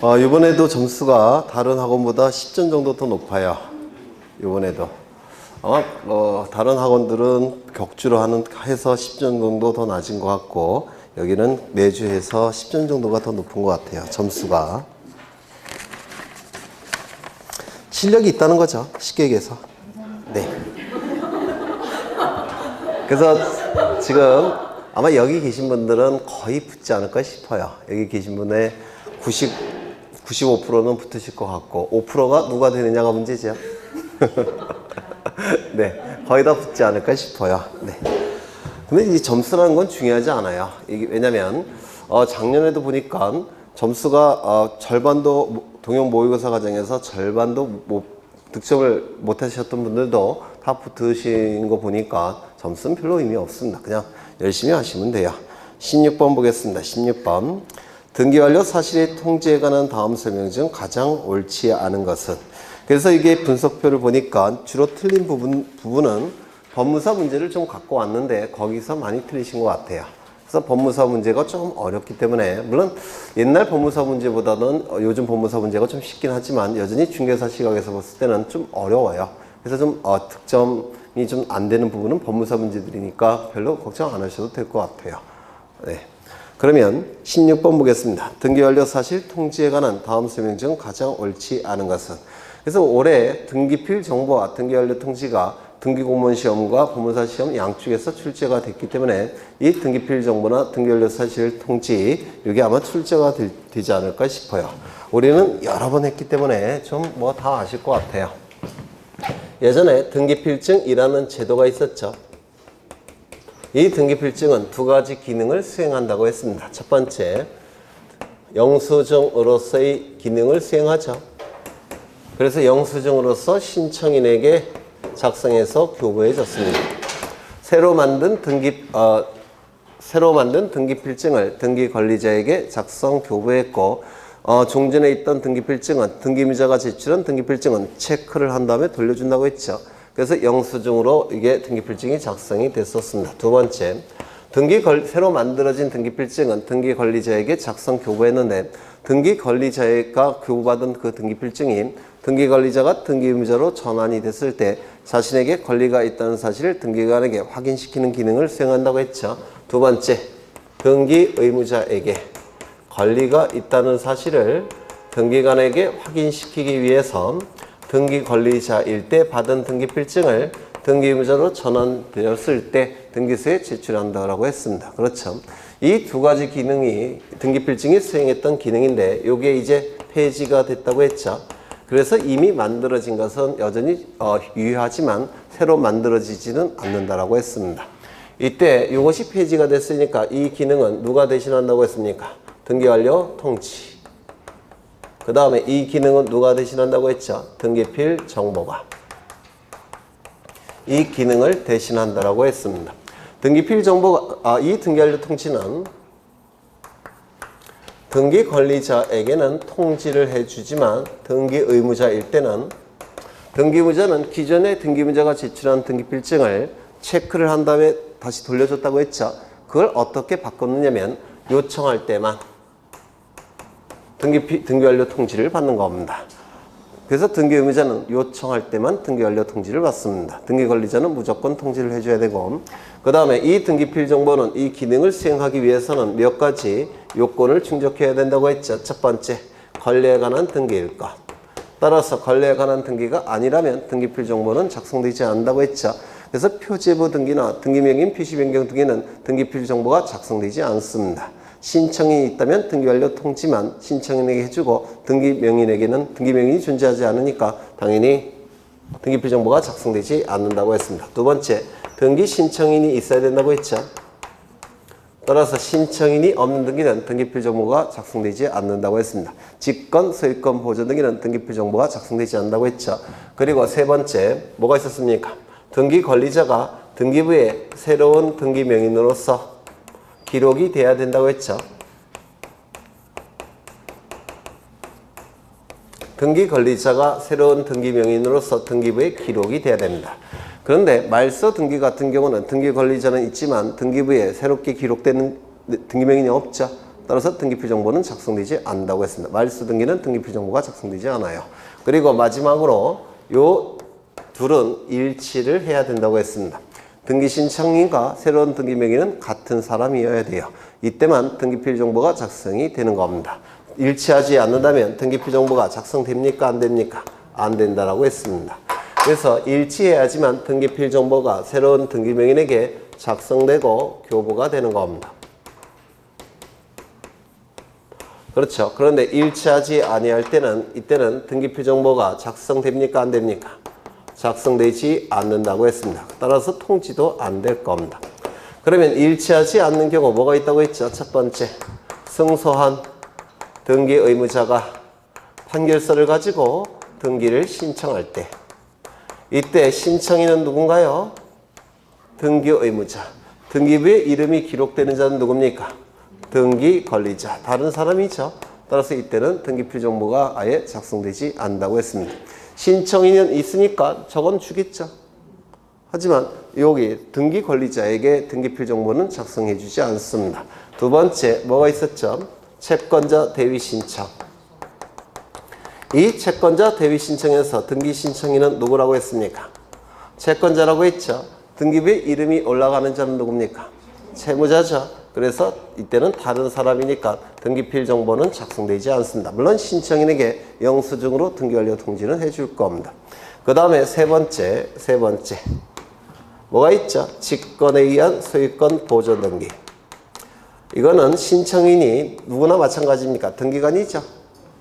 이번에도 점수가 다른 학원보다 10점 정도 더 높아요. 이번에도. 아마 다른 학원들은 격주로 해서 10점 정도 더 낮은 것 같고, 여기는 매주 해서 10점 정도가 더 높은 것 같아요. 점수가. 실력이 있다는 거죠. 쉽게 얘기해서. 네. 그래서 지금 아마 여기 계신 분들은 거의 붙지 않을까 싶어요. 여기 계신 분의 95%는 붙으실 것 같고, 5%가 누가 되느냐가 문제죠. 네, 거의 다 붙지 않을까 싶어요. 네. 근데 이 점수라는 건 중요하지 않아요. 이게 왜냐면 작년에도 보니까 점수가 절반도 동형 모의고사 과정에서 절반도 득점을 못 하셨던 분들도 다 붙으신 거 보니까 점수는 별로 의미 없습니다. 그냥 열심히 하시면 돼요. 16번 보겠습니다. 16번. 등기 완료 사실의 통지에 관한 다음 설명 중 가장 옳지 않은 것은? 그래서 이게 분석표를 보니까 주로 틀린 부분은 법무사 문제를 좀 갖고 왔는데 거기서 많이 틀리신 것 같아요. 그래서 법무사 문제가 좀 어렵기 때문에, 물론 옛날 법무사 문제보다는 요즘 법무사 문제가 좀 쉽긴 하지만 여전히 중개사 시각에서 봤을 때는 좀 어려워요. 그래서 좀 득점이 좀 안 되는 부분은 법무사 문제들이니까 별로 걱정 안 하셔도 될 것 같아요. 네. 그러면 16번 보겠습니다. 등기 완료 사실 통지에 관한 다음 설명 중 가장 옳지 않은 것은? 그래서 올해 등기필 정보와 등기 완료 통지가 등기공무원 시험과 법무사 시험 양쪽에서 출제가 됐기 때문에 이 등기필 정보나 등기 완료 사실 통지, 이게 아마 출제가 되지 않을까 싶어요. 우리는 여러 번 했기 때문에 좀 뭐 다 아실 것 같아요. 예전에 등기필증이라는 제도가 있었죠. 이 등기필증은 두 가지 기능을 수행한다고 했습니다. 첫 번째, 영수증으로서의 기능을 수행하죠. 그래서 영수증으로서 신청인에게 작성해서 교부해 줬습니다. 새로 만든 등기필증을 등기관리자에게 작성 교부했고, 종전에 있던 등기미자가 제출한 등기필증은 체크를 한 다음에 돌려준다고 했죠. 그래서 영수증으로 이게 등기필증이 작성이 됐었습니다. 두 번째, 새로 만들어진 등기필증은 등기관리자에게 작성 교부했는데, 등기관리자가 교부받은 그 등기필증이 등기관리자가 등기의무자로 전환이 됐을 때 자신에게 권리가 있다는 사실을 등기관에게 확인시키는 기능을 수행한다고 했죠. 두 번째, 등기의무자에게 권리가 있다는 사실을 등기관에게 확인시키기 위해서 등기관리자일 때 받은 등기필증을 등기의무자로 전환되었을 때 등기소에 제출한다고 했습니다. 그렇죠. 이 두 가지 기능이 등기필증이 수행했던 기능인데, 이게 이제 폐지가 됐다고 했죠. 그래서 이미 만들어진 것은 여전히 유효하지만 새로 만들어지지는 않는다라고 했습니다. 이때 이것이 폐지가 됐으니까 이 기능은 누가 대신한다고 했습니까? 등기완료 통지. 그 다음에 이 기능은 누가 대신한다고 했죠? 등기필 정보가. 이 기능을 대신한다라고 했습니다. 등기필 정보가, 이 등기완료 통지는 등기 관리자에게는 통지를 해주지만 등기 의무자일 때는, 등기의무자는 기존에 등기의무자가 제출한 등기필증을 체크를 한 다음에 다시 돌려줬다고 했죠. 그걸 어떻게 바꿨느냐면 요청할 때만 등기완료 통지를 받는 겁니다. 그래서 등기의무자는 요청할 때만 등기완료 통지를 받습니다. 등기관리자는 무조건 통지를 해줘야 되고, 그 다음에 이 등기필 정보는 이 기능을 수행하기 위해서는 몇 가지 요건을 충족해야 된다고 했죠. 첫 번째, 권리에 관한 등기일 것. 따라서 권리에 관한 등기가 아니라면 등기필 정보는 작성되지 않는다고 했죠. 그래서 표제부 등기나 등기명인 표시 변경 등기는 등기필 정보가 작성되지 않습니다. 신청인이 있다면 등기완료 통지만 신청인에게 해주고, 등기명인이 존재하지 않으니까 당연히 등기필 정보가 작성되지 않는다고 했습니다. 두 번째, 등기 신청인이 있어야 된다고 했죠. 따라서 신청인이 없는 등기는 등기필 정보가 작성되지 않는다고 했습니다. 직권, 소유권 보존 등기는 등기필 정보가 작성되지 않는다고 했죠. 그리고 세 번째, 뭐가 있었습니까? 등기 관리자가 등기부에 새로운 등기 명인으로서 기록이 돼야 된다고 했죠. 등기 관리자가 새로운 등기 명인으로서 등기부에 기록이 돼야 됩니다. 그런데 말소 등기 같은 경우는 등기 관리자는 있지만 등기부에 새롭게 기록되는 등기 명인이 없죠. 따라서 등기필 정보는 작성되지 않는다고 했습니다. 말소 등기는 등기필 정보가 작성되지 않아요. 그리고 마지막으로 요 둘은 일치를 해야 된다고 했습니다. 등기 신청인과 새로운 등기 명의는 같은 사람이어야 돼요. 이때만 등기필 정보가 작성이 되는 겁니다. 일치하지 않는다면 등기필 정보가 작성됩니까? 안 됩니까? 안 된다라고 했습니다. 그래서 일치해야지만 등기필 정보가 새로운 등기 명인에게 작성되고 교부가 되는 겁니다. 그렇죠. 그런데 일치하지 아니할 때는 이때는 등기필 정보가 작성됩니까? 안 됩니까? 작성되지 않는다고 했습니다. 따라서 통지도 안 될 겁니다. 그러면 일치하지 않는 경우 뭐가 있다고 했죠? 첫 번째, 승소한 등기 의무자가 판결서를 가지고 등기를 신청할 때 이때 신청인은 누군가요? 등기 의무자. 등기부에 이름이 기록되는 자는 누굽니까? 등기 권리자. 다른 사람이죠. 따라서 이때는 등기필 정보가 아예 작성되지 않는다고 했습니다. 신청인은 있으니까 저건 주겠죠. 하지만 여기 등기 권리자에게 등기필 정보는 작성해 주지 않습니다. 두 번째 뭐가 있었죠? 채권자 대위 신청. 이 채권자 대위 신청에서 등기 신청인은 누구라고 했습니까? 채권자라고 했죠. 등기부에 이름이 올라가는 자는 누굽니까? 채무자죠. 그래서 이때는 다른 사람이니까 등기필 정보는 작성되지 않습니다. 물론 신청인에게 영수증으로 등기완료 통지는 해줄 겁니다. 그 다음에 세 번째 뭐가 있죠? 직권에 의한 소유권 보존 등기. 이거는 신청인이 누구나 마찬가지입니까? 등기관이죠.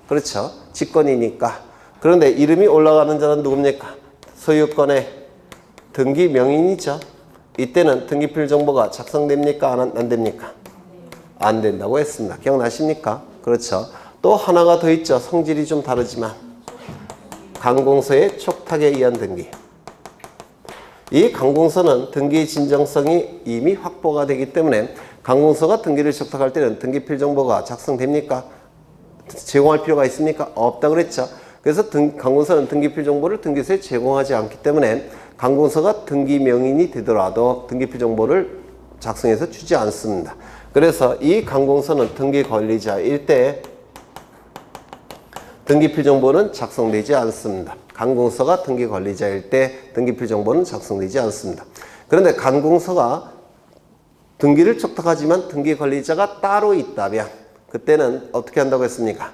그렇죠. 직권이니까. 그런데 이름이 올라가는 자는 누굽니까? 소유권의 등기 명인이죠. 이때는 등기필 정보가 작성됩니까? 안 됩니까? 안 된다고 했습니다. 기억나십니까? 그렇죠. 또 하나가 더 있죠. 성질이 좀 다르지만 강공서의 촉탁에 의한 등기. 이 강공서는 등기 진정성이 이미 확보가 되기 때문에 강공서가 등기를 촉탁할 때는 등기필 정보가 작성됩니까? 제공할 필요가 있습니까? 없다 그랬죠. 그래서 강공서는 등기필 정보를 등기소에 제공하지 않기 때문에 강공서가 등기 명인이 되더라도 등기필 정보를 작성해서 주지 않습니다. 그래서 이 강공서는 등기 권리자일 때 등기필 정보는 작성되지 않습니다. 강공서가 등기 권리자일 때 등기필 정보는 작성되지 않습니다. 그런데 강공서가 등기를 촉탁하지만 등기 권리자가 따로 있다면 그때는 어떻게 한다고 했습니까?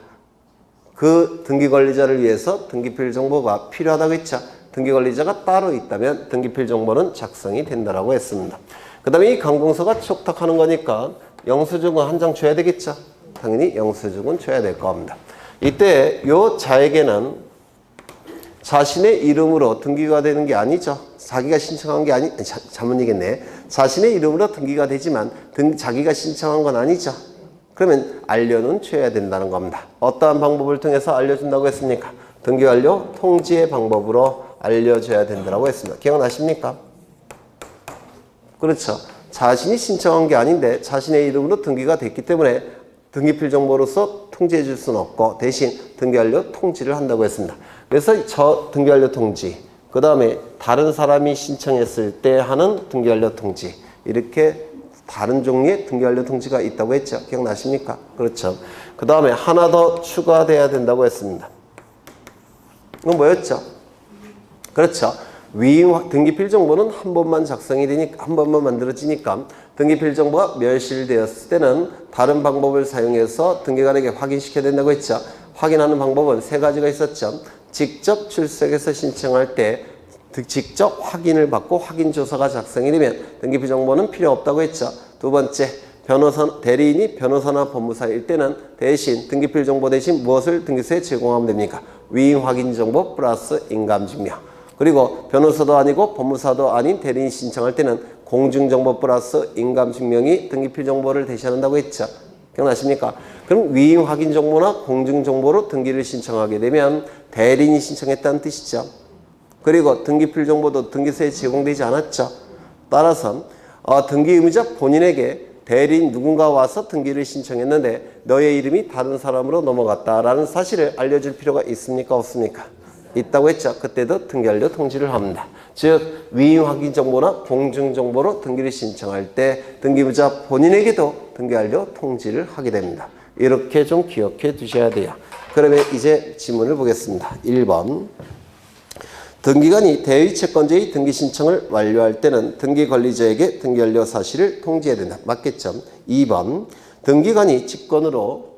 그 등기 권리자를 위해서 등기필 정보가 필요하다고 했죠. 등기 권리자가 따로 있다면 등기필 정보는 작성이 된다라고 했습니다. 그 다음에 이 강공서가 촉탁하는 거니까 영수증은 한 장 줘야 되겠죠. 당연히 영수증은 줘야 될 겁니다. 이때 요 자에게는 자신의 이름으로 등기가 되는 게 아니죠. 자기가 신청한 게 잘못 얘기했네. 자신의 이름으로 등기가 되지만 자기가 신청한 건 아니죠. 그러면 알려는 줘야 된다는 겁니다. 어떠한 방법을 통해서 알려준다고 했습니까? 등기 완료 통지의 방법으로 알려줘야 된다고 했습니다. 기억나십니까? 그렇죠. 자신이 신청한 게 아닌데 자신의 이름으로 등기가 됐기 때문에 등기필 정보로서 통지해 줄 수는 없고 대신 등기 완료 통지를 한다고 했습니다. 그래서 저 등기 완료 통지, 그 다음에 다른 사람이 신청했을 때 하는 등기 완료 통지, 이렇게 다른 종류의 등기 완료 통지가 있다고 했죠. 기억나십니까? 그렇죠. 그 다음에 하나 더 추가돼야 된다고 했습니다. 이건 뭐였죠? 그렇죠. 위임 등기필 정보는 한 번만 작성이 되니까, 한 번만 만들어지니까 등기필 정보가 멸실되었을 때는 다른 방법을 사용해서 등기관에게 확인시켜야 된다고 했죠. 확인하는 방법은 세 가지가 있었죠. 직접 출석해서 신청할 때 직접 확인을 받고 확인조서가 작성이 되면 등기필 정보는 필요 없다고 했죠. 두 번째, 대리인이 변호사나 법무사일 때는 대신 등기필 정보 대신 무엇을 등기소에 제공하면 됩니까? 위임 확인 정보 플러스 인감증명. 그리고 변호사도 아니고 법무사도 아닌 대리인 신청할 때는 공증정보 플러스 인감증명이 등기필 정보를 대신한다고 했죠. 기억나십니까? 그럼 위임 확인 정보나 공증정보로 등기를 신청하게 되면 대리인이 신청했다는 뜻이죠. 그리고 등기필 정보도 등기소에 제공되지 않았죠. 따라서 등기 의무자 본인에게 대리인 누군가 와서 등기를 신청했는데 너의 이름이 다른 사람으로 넘어갔다라는 사실을 알려줄 필요가 있습니까? 없습니까? 있다고 했죠. 그때도 등기완료 통지를 합니다. 즉 위임 확인 정보나 공증 정보로 등기를 신청할 때 등기부자 본인에게도 등기완료 통지를 하게 됩니다. 이렇게 좀 기억해 두셔야 돼요. 그러면 이제 지문을 보겠습니다. 1번. 등기관이 대의 채권자의 등기 신청을 완료할 때는 등기 관리자에게 등기 완료 사실을 통지해야 된다. 맞겠죠? 2번. 등기관이 직권으로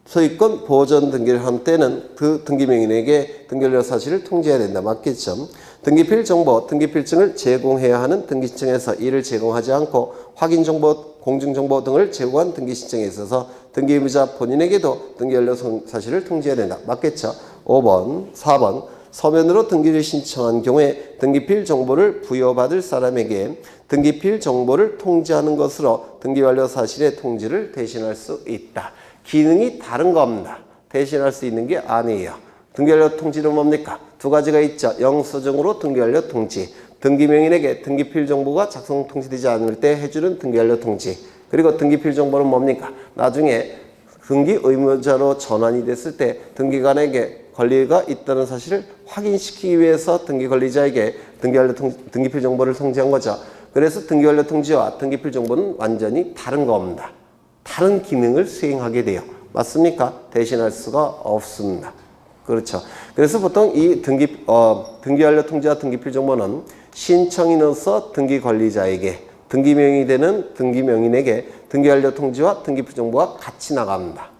소유권 보전 등기를 한 때는 그 등기명인에게 등기 완료 사실을 통지해야 된다. 맞겠죠? 등기필 정보, 등기필증을 제공해야 하는 등기신청에서 이를 제공하지 않고 확인정보, 공증정보 등을 제공한 등기신청에 있어서 등기의무자 본인에게도 등기 완료 사실을 통지해야 된다. 맞겠죠? 5번, 4번. 서면으로 등기를 신청한 경우에 등기필 정보를 부여받을 사람에게 등기필 정보를 통지하는 것으로 등기 완료 사실의 통지를 대신할 수 있다. 기능이 다른 겁니다. 대신할 수 있는 게 아니에요. 등기완료 통지는 뭡니까? 두 가지가 있죠. 영수증으로 등기완료 통지, 등기명인에게 등기필 정보가 작성 통지되지 않을 때 해주는 등기완료 통지. 그리고 등기필 정보는 뭡니까? 나중에 등기 의무자로 전환이 됐을 때 등기관에게 권리가 있다는 사실을 확인시키기 위해서 등기 관리자에게 등기필 정보를 통지한 거죠. 그래서 등기완료 통지와 등기필 정보는 완전히 다른 겁니다. 다른 기능을 수행하게 돼요. 맞습니까? 대신할 수가 없습니다. 그렇죠. 그래서 보통 이 등기완료 통지와 등기필 정보는 신청인으로서 등기 관리자에게, 등기명인이 되는 등기명인에게 등기완료 통지와 등기필 정보가 같이 나갑니다.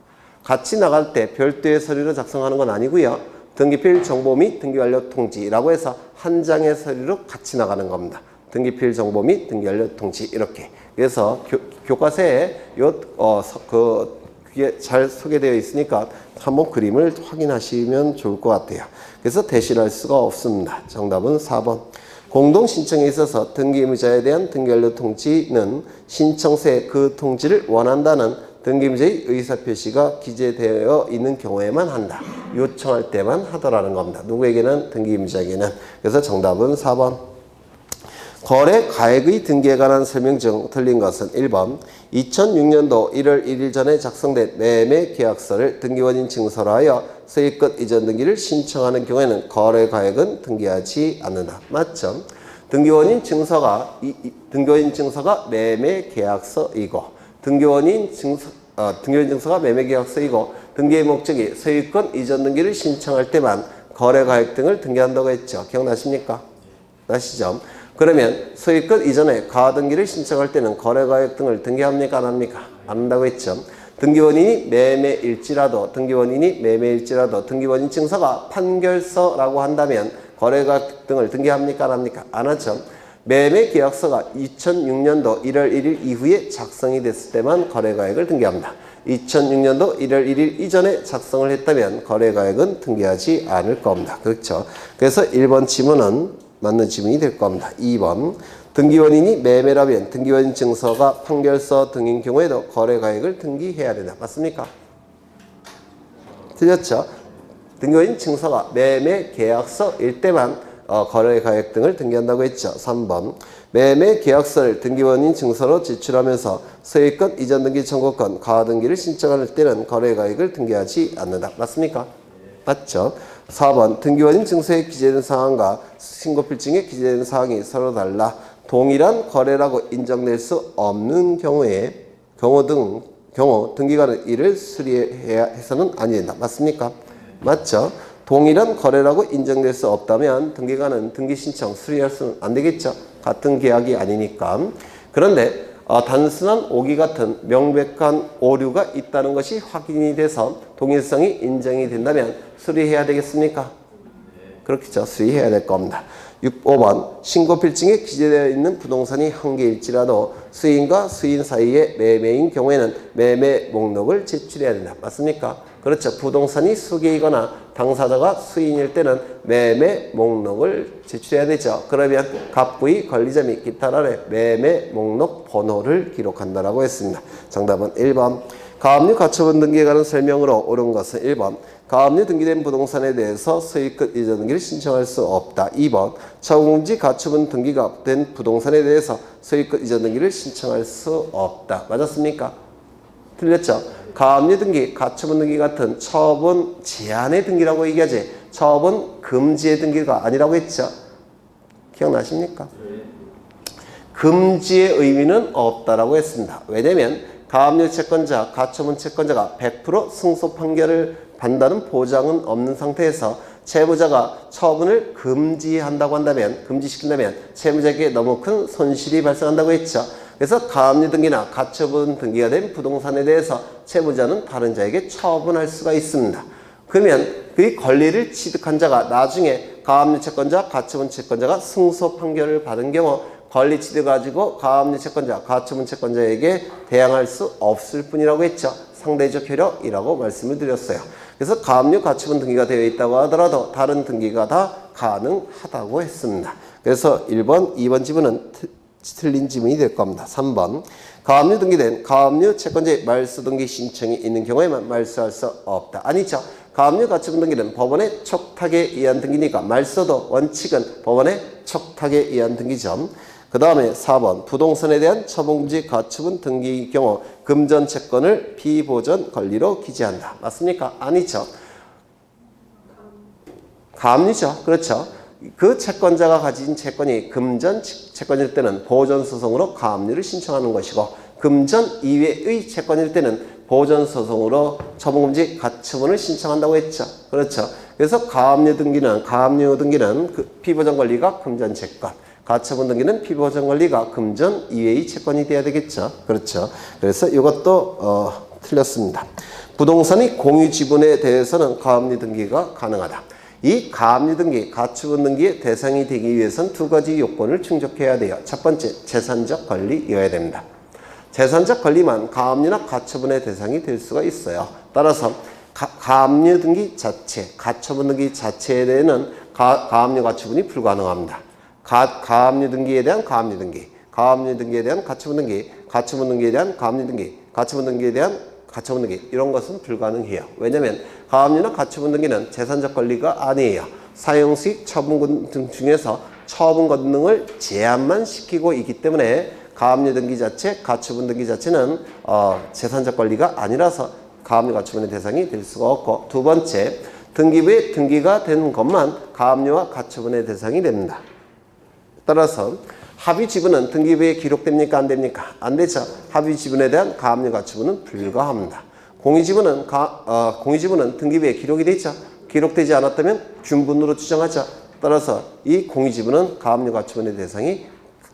같이 나갈 때 별도의 서류로 작성하는 건 아니고요. 등기필 정보 및 등기완료 통지라고 해서 한 장의 서류로 같이 나가는 겁니다. 등기필 정보 및 등기완료 통지 이렇게. 그래서 교과서에 그게 잘 소개되어 있으니까 한번 그림을 확인하시면 좋을 것 같아요. 그래서 대신할 수가 없습니다. 정답은 4번. 공동신청에 있어서 등기의무자에 대한 등기완료 통지는 신청서에 그 통지를 원한다는 등기의무자의 의사표시가 기재되어 있는 경우에만 한다. 요청할 때만 하더라는 겁니다. 누구에게는? 등기의무자에게는. 그래서 정답은 4번. 거래 가액의 등기에 관한 설명중 틀린 것은 1번 2006년도 1월 1일 전에 작성된 매매 계약서를 등기원인 증서로 하여 소유권 이전 등기를 신청하는 경우에는 거래 가액은 등기하지 않는다. 맞죠? 등기원인 증서가 매매 계약서이고 등기원인 증서가 매매 계약서이고 등기의 목적이 소유권 이전 등기를 신청할 때만 거래 가액 등을 등기한다고 했죠. 기억나십니까? 나시죠? 그러면 소유권 이전에 가등기를 신청할 때는 거래가액 등을 등기합니까? 안 합니까? 안 한다고 했죠. 등기원인이 매매일지라도 등기원인 증서가 판결서라고 한다면 거래가액 등을 등기합니까? 안 합니까? 안 하죠. 매매계약서가 2006년도 1월 1일 이후에 작성이 됐을 때만 거래가액을 등기합니다. 2006년도 1월 1일 이전에 작성을 했다면 거래가액은 등기하지 않을 겁니다. 그렇죠. 그래서 1번 지문은 맞는 지문이 될 겁니다. 2번. 등기원인이 매매라면 등기원인 증서가 판결서 등인 경우에도 거래가액을 등기해야 된다. 맞습니까? 틀렸죠? 등기원인 증서가 매매 계약서일 때만 거래가액 등을 등기한다고 했죠. 3번. 매매 계약서를 등기원인 증서로 제출하면서 소유권 이전 등기 청구권 가등기를 신청할 때는 거래가액을 등기하지 않는다. 맞습니까? 맞죠? 4번. 등기원인 증서에 기재된 사항과 신고필증에 기재된 사항이 서로 달라 동일한 거래라고 인정될 수 없는 경우 등기관은 이를 수리해야 해서는 아니 된다. 맞습니까? 맞죠? 동일한 거래라고 인정될 수 없다면 등기관은 등기 신청 수리할 수는 안 되겠죠. 같은 계약이 아니니까. 그런데 단순한 오기 같은 명백한 오류가 있다는 것이 확인이 돼서 동일성이 인정이 된다면 수리해야 되겠습니까? 그렇겠죠. 수리해야 될 겁니다. 5번 신고필증에 기재되어 있는 부동산이 한 개일지라도 수인과 수인 사이의 매매인 경우에는 매매 목록을 제출해야 된다. 맞습니까? 그렇죠. 부동산이 수개이거나 당사자가 수인일 때는 매매 목록을 제출해야 되죠. 그러면 갑부의 관리자 및 기타란에 매매 목록 번호를 기록한다라고 했습니다. 정답은 1번. 가압류 가처분 등기에 관한 설명으로 옳은 것은 1번. 가압류 등기된 부동산에 대해서 소유권 이전 등기를 신청할 수 없다. 2번. 차공지 가처분 등기가 된 부동산에 대해서 소유권 이전 등기를 신청할 수 없다. 맞았습니까? 틀렸죠? 가압류 등기, 가처분 등기 같은 처분 제한의 등기라고 얘기하지 처분 금지의 등기가 아니라고 했죠? 기억나십니까? 금지의 의미는 없다라고 했습니다. 왜냐면 가압류 채권자, 가처분 채권자가 100% 승소 판결을 받는다는 보장은 없는 상태에서 채무자가 처분을 금지한다고 한다면, 금지시킨다면 채무자에게 너무 큰 손실이 발생한다고 했죠. 그래서 가압류 등기나 가처분 등기가 된 부동산에 대해서 채무자는 다른 자에게 처분할 수가 있습니다. 그러면 그 권리를 취득한 자가 나중에 가압류 채권자, 가처분 채권자가 승소 판결을 받은 경우 권리 취득 가지고 가압류 채권자, 가처분 채권자에게 대항할 수 없을 뿐이라고 했죠. 상대적 효력이라고 말씀을 드렸어요. 그래서 가압류 가처분 등기가 되어 있다고 하더라도 다른 등기가 다 가능하다고 했습니다. 그래서 1번, 2번 지문은 틀린 지문이 될 겁니다. 3번 가압류 등기된 가압류 채권자의 말소 등기 신청이 있는 경우에만 말소할 수 없다. 아니죠. 가압류 가처분 등기는 법원의 촉탁에 의한 등기니까 말소도 원칙은 법원의 촉탁에 의한 등기죠. 그 다음에 4번 부동산에 대한 처분금지 가처분 등기의 경우 금전 채권을 비보전 권리로 기재한다. 맞습니까? 아니죠. 가압류죠. 그렇죠. 그 채권자가 가진 채권이 금전 채권일 때는 보전 소송으로 가압류를 신청하는 것이고 금전 이외의 채권일 때는 보전 소송으로 처분금지 가처분을 신청한다고 했죠. 그렇죠. 그래서 가압류 등기는 그 피보전 권리가 금전 채권, 가처분 등기는 피보전 권리가 금전 이외의 채권이 돼야 되겠죠. 그렇죠. 그래서 이것도 틀렸습니다. 부동산이 공유 지분에 대해서는 가압류 등기가 가능하다. 이 가압류 등기, 가처분 등기의 대상이 되기 위해서는 두 가지 요건을 충족해야 돼요. 첫 번째, 재산적 권리여야 됩니다. 재산적 권리만 가압류나 가처분의 대상이 될 수가 있어요. 따라서 가압류 등기 자체, 가처분 등기 자체에 대해서는 가압류 가처분이 불가능합니다. 가압류 등기에 대한 가압류 등기, 가압류 등기에 대한 가처분 등기, 가처분 등기에 대한 가압류 등기, 가처분 등기에 대한 가처분 등기 이런 것은 불가능해요. 왜냐하면 가압류나 가처분 등기는 재산적 권리가 아니에요. 사용수익 처분 등 중에서 처분 권능을 제한만 시키고 있기 때문에 가압류 등기 자체, 가처분 등기 자체는 재산적 권리가 아니라서 가압류 가처분의 대상이 될 수가 없고 두 번째, 등기부에 등기가 된 것만 가압류와 가처분의 대상이 됩니다. 따라서 합의 지분은 등기부에 기록됩니까? 안 됩니까? 안 되죠. 합의 지분에 대한 가압류 가처분은 불가합니다. 공유 지분은 등기부에 기록이 되죠. 기록되지 않았다면 균분으로 추정하죠. 따라서 이 공유 지분은 가압류 가처분의 대상이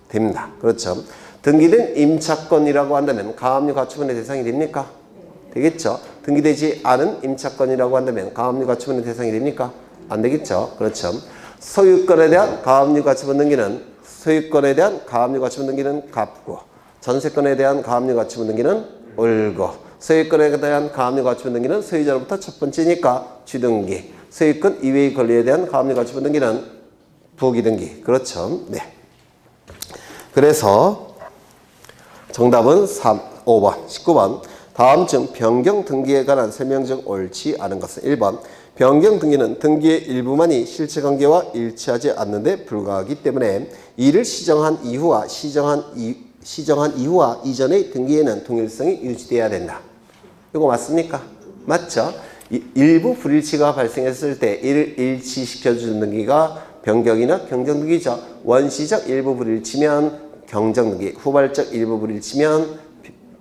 됩니다. 그렇죠. 등기된 임차권이라고 한다면 가압류 가처분의 대상이 됩니까? 되겠죠. 등기되지 않은 임차권이라고 한다면 가압류 가처분의 대상이 됩니까? 안 되겠죠. 그렇죠. 소유권에 대한 가압류 가처분 등기는 갚고, 전세권에 대한 가압류 가처분 등기는 을고, 소유권에 대한 가압류 가처분 등기는 소유자로부터 첫 번째니까 주등기, 소유권 이외의 권리에 대한 가압류 가처분 등기는 부기등기. 그렇죠. 네. 그래서 정답은 5번, 19번. 다음 중 변경 등기에 관한 설명 중 옳지 않은 것은 1번. 변경 등기는 등기의 일부만이 실체 관계와 일치하지 않는데 불과하기 때문에 이를 시정한 이후와 이전의 등기에는 동일성이 유지돼야 된다. 이거 맞습니까? 맞죠? 일부 불일치가 발생했을 때 이를 일치시켜주는 등기가 변경이나 경정등기죠. 원시적 일부 불일치면 경정등기, 후발적 일부 불일치면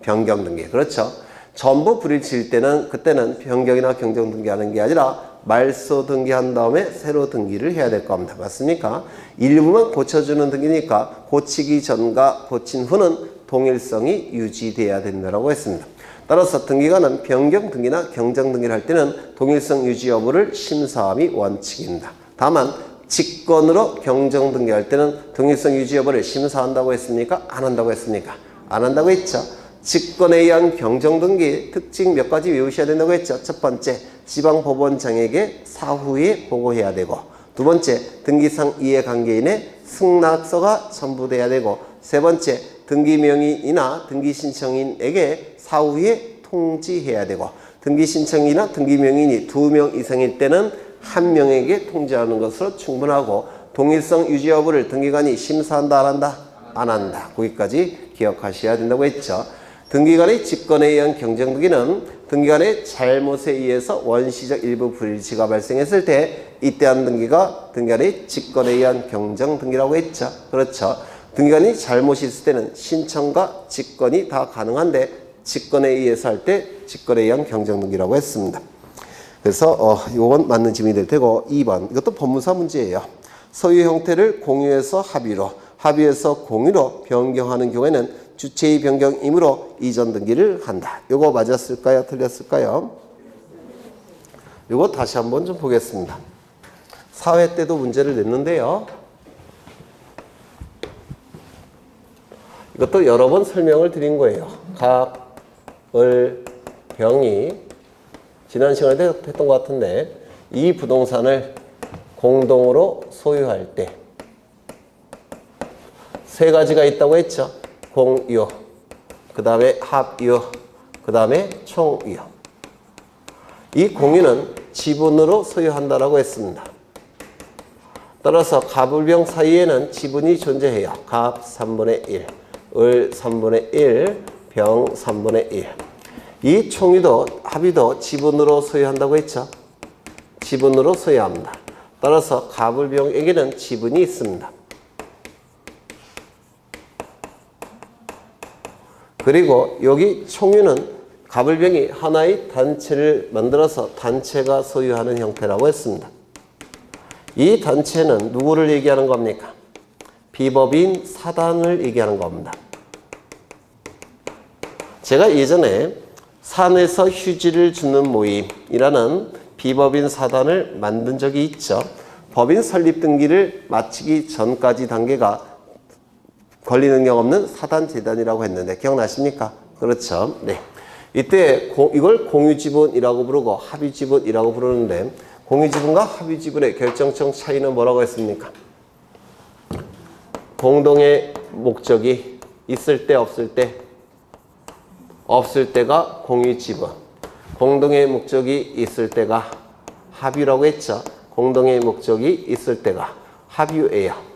변경등기. 그렇죠? 전부 불일치일 때는 그때는 변경이나 경정등기 하는 게 아니라 말소 등기한 다음에 새로 등기를 해야 될 겁니다. 맞습니까? 일부만 고쳐주는 등기니까 고치기 전과 고친 후는 동일성이 유지돼야 된다고 했습니다. 따라서 등기관은 변경 등기나 경정 등기를 할 때는 동일성 유지 여부를 심사함이 원칙입니다. 다만 직권으로 경정 등기할 때는 동일성 유지 여부를 심사한다고 했습니까? 안 한다고 했습니까? 안 한다고 했죠. 직권에 의한 경정등기 특징 몇 가지 외우셔야 된다고 했죠. 첫 번째, 지방법원장에게 사후에 보고해야 되고, 두 번째, 등기상 이해관계인의 승낙서가 첨부돼야 되고, 세 번째, 등기명의인이나 등기신청인에게 사후에 통지해야 되고, 등기신청인이나 등기명의인이 2명 이상일 때는 1명에게 통지하는 것으로 충분하고, 동일성 유지 여부를 등기관이 심사한다 안 한다? 안 한다. 거기까지 기억하셔야 된다고 했죠. 등기간의 직권에 의한 경정 등기는 등기간의 잘못에 의해서 원시적 일부 불일치가 발생했을 때 이때 한 등기가 등기간의 직권에 의한 경정 등기라고 했죠. 그렇죠. 등기간이 잘못이 있을 때는 신청과 직권이 다 가능한데 직권에 의해서 할 때 직권에 의한 경정 등기라고 했습니다. 그래서 이건 맞는 질문이 될 테고 2번 이것도 법무사 문제예요. 소유 형태를 공유해서 합의로 합의해서 공유로 변경하는 경우에는 주체의 변경이므로 이전 등기를 한다. 이거 맞았을까요? 틀렸을까요? 이거 다시 한번 좀 보겠습니다. 4회 때도 문제를 냈는데요. 이것도 여러 번 설명을 드린 거예요. 각, 을, 병이 지난 시간에 했던 것 같은데 이 부동산을 공동으로 소유할 때 세 가지가 있다고 했죠. 공유, 그 다음에 합유, 그 다음에 총유. 이 공유는 지분으로 소유한다라고 했습니다. 따라서 갑을병 사이에는 지분이 존재해요. 갑 3분의 1, 을 3분의 1, 병 3분의 1. 이 총유도 합유도 지분으로 소유한다고 했죠. 지분으로 소유합니다. 따라서 갑을병에게는 지분이 있습니다. 그리고 여기 총유는 갑을병이 하나의 단체를 만들어서 단체가 소유하는 형태라고 했습니다. 이 단체는 누구를 얘기하는 겁니까? 비법인 사단을 얘기하는 겁니다. 제가 예전에 산에서 휴지를 주는 모임이라는 비법인 사단을 만든 적이 있죠. 법인 설립 등기를 마치기 전까지 단계가 권리 능력 없는 사단 재단이라고 했는데 기억나십니까? 그렇죠. 네. 이때 이걸 공유지분이라고 부르고 합의지분이라고 부르는데 공유지분과 합의지분의 결정적 차이는 뭐라고 했습니까? 공동의 목적이 있을 때 없을 때 없을 때가 공유지분, 공동의 목적이 있을 때가 합의라고 했죠. 공동의 목적이 있을 때가 합의예요.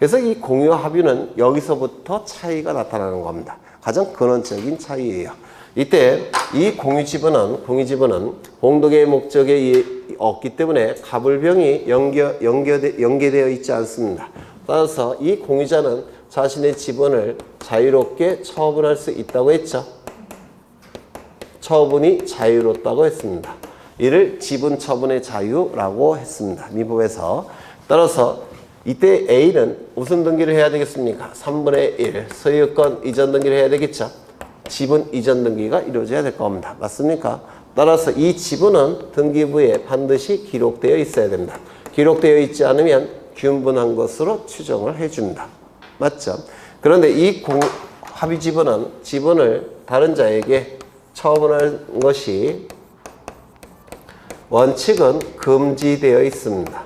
그래서 이 공유 합의는 여기서부터 차이가 나타나는 겁니다. 가장 근원적인 차이예요. 이때 이 공유지분은 공동의 목적에 없기 때문에 갑을병이 연계되어 있지 않습니다. 따라서 이 공유자는 자신의 지분을 자유롭게 처분할 수 있다고 했죠. 처분이 자유롭다고 했습니다. 이를 지분 처분의 자유라고 했습니다. 민법에서. 따라서 이때 A는 무슨 등기를 해야 되겠습니까? 3분의 1 소유권 이전 등기를 해야 되겠죠. 지분 이전 등기가 이루어져야 될 겁니다. 맞습니까? 따라서 이 지분은 등기부에 반드시 기록되어 있어야 됩니다. 기록되어 있지 않으면 균분한 것으로 추정을 해줍니다. 맞죠? 그런데 이 합의 지분은 지분을 다른 자에게 처분할 것이 원칙은 금지되어 있습니다.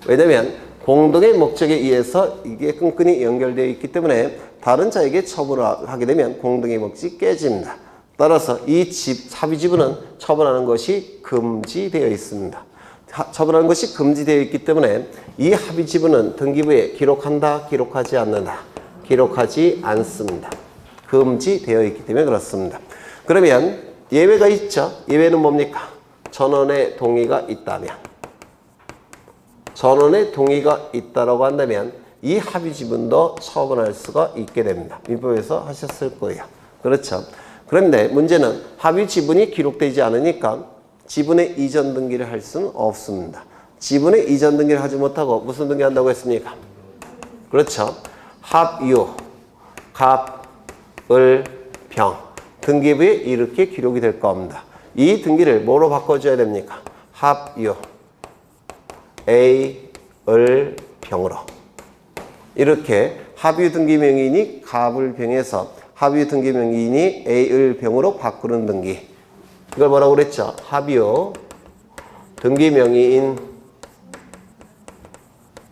왜냐하면 공동의 목적에 의해서 이게 끈끈이 연결되어 있기 때문에 다른 자에게 처분을 하게 되면 공동의 목적이 깨집니다. 따라서 이 합의 지분은 처분하는 것이 금지되어 있습니다. 처분하는 것이 금지되어 있기 때문에 이 합의 지분은 등기부에 기록한다, 기록하지 않는다. 기록하지 않습니다. 금지되어 있기 때문에 그렇습니다. 그러면 예외가 있죠. 예외는 뭡니까? 전원의 동의가 있다면. 전원의 동의가 있다라고 한다면 이 합의 지분도 처분할 수가 있게 됩니다. 민법에서 하셨을 거예요. 그렇죠. 그런데 문제는 합의 지분이 기록되지 않으니까 지분의 이전 등기를 할 수는 없습니다. 지분의 이전 등기를 하지 못하고 무슨 등기 한다고 했습니까? 그렇죠. 합유, 갑, 을, 병. 등기부에 이렇게 기록이 될 겁니다. 이 등기를 뭐로 바꿔줘야 됩니까? 합유. A, 을, 병으로. 이렇게 합의 등기 명의인이 갑을 병해서 합의 등기 명의인이 A, 을, 병으로 바꾸는 등기. 이걸 뭐라고 그랬죠? 합의 등기 명의인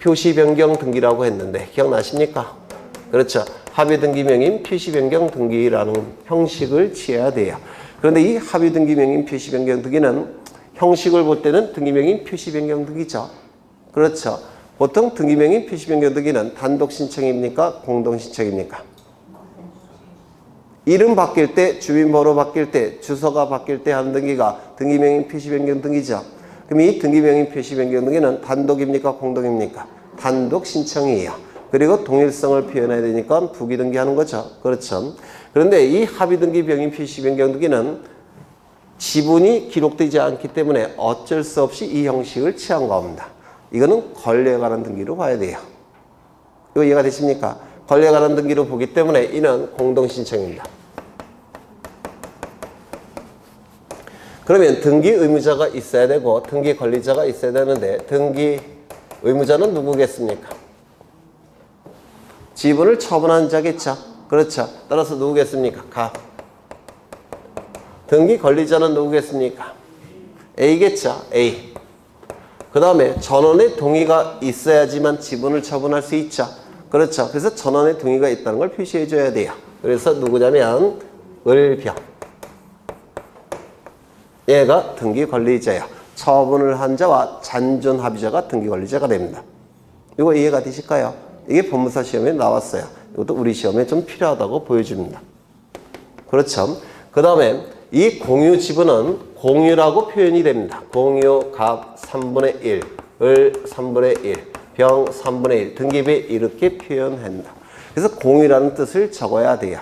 표시 변경 등기라고 했는데 기억나십니까? 그렇죠. 합의 등기 명의인 표시 변경 등기라는 형식을 취해야 돼요. 그런데 이 합의 등기 명의인 표시 변경 등기는 형식을 볼 때는 등기 명의인 표시 변경 등기죠. 그렇죠. 보통 등기명의 표시 변경 등기는 단독 신청입니까? 공동 신청입니까? 이름 바뀔 때, 주민번호 바뀔 때, 주소가 바뀔 때 하는 등기가 등기명의 표시 변경 등기죠. 그럼 이 등기명의 표시 변경 등기는 단독입니까? 공동입니까? 단독 신청이에요. 그리고 동일성을 표현해야 되니까 부기 등기하는 거죠. 그렇죠. 그런데 이 합의 등기 명의 표시 변경 등기는 지분이 기록되지 않기 때문에 어쩔 수 없이 이 형식을 취한 겁니다. 이거는 권리에 관한 등기로 봐야 돼요. 이거 이해가 되십니까? 권리에 관한 등기로 보기 때문에 이는 공동신청입니다. 그러면 등기 의무자가 있어야 되고 등기 권리자가 있어야 되는데 등기 의무자는 누구겠습니까? 지분을 처분한 자겠죠. 그렇죠. 따라서 누구겠습니까? 가. 등기 권리자는 누구겠습니까? A겠죠. A. 그 다음에 전원의 동의가 있어야지만 지분을 처분할 수 있죠. 그렇죠. 그래서 전원의 동의가 있다는 걸 표시해 줘야 돼요. 그래서 누구냐면 을병. 얘가 등기 권리자예요. 처분을 한 자와 잔존 합의자가 등기 권리자가 됩니다. 이거 이해가 되실까요? 이게 법무사 시험에 나왔어요. 이것도 우리 시험에 좀 필요하다고 보여줍니다. 그렇죠. 그 다음에 이 공유 지분은 공유라고 표현이 됩니다. 공유 갑 3분의 1, 을 3분의 1, 병 3분의 1, 등기비 이렇게 표현한다. 그래서 공유라는 뜻을 적어야 돼요.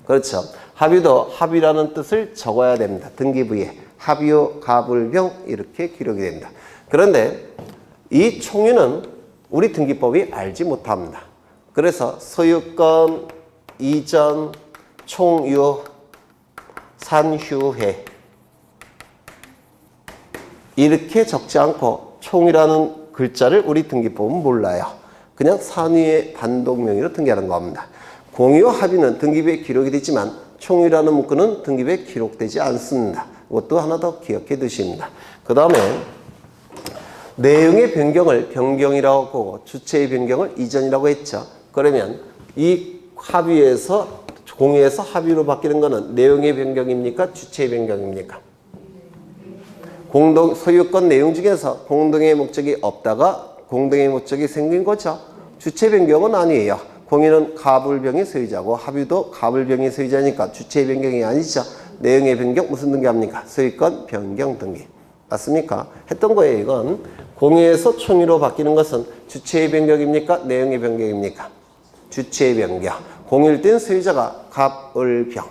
그렇죠. 합의도 합의라는 뜻을 적어야 됩니다. 등기부에 합의요, 갑을, 병 이렇게 기록이 됩니다. 그런데 이 총유는 우리 등기법이 알지 못합니다. 그래서 소유권, 이전, 총유, 산휴해 이렇게 적지 않고 총이라는 글자를 우리 등기법은 몰라요. 그냥 산유의 단독명의로 등기하는 겁니다. 공유 합의는 등기부에 기록이 되지만 총유라는 문구는 등기부에 기록되지 않습니다. 이것도 하나 더 기억해 두십니다. 그 다음에 내용의 변경을 변경이라고 하고 주체의 변경을 이전이라고 했죠. 그러면 이 합의에서 공유에서 합의로 바뀌는 것은 내용의 변경입니까? 주체의 변경입니까? 공동 소유권 내용 중에서 공동의 목적이 없다가 공동의 목적이 생긴 거죠. 주체 변경은 아니에요. 공유는 갑을병의 소유자고 합의도 갑을병의 소유자니까 주체의 변경이 아니죠. 내용의 변경 무슨 등기합니까? 소유권 변경 등기. 맞습니까? 했던 거예요. 이건 공유에서 총유로 바뀌는 것은 주체의 변경입니까? 내용의 변경입니까? 주체의 변경. 공유일 때는 소유자가 갑을병.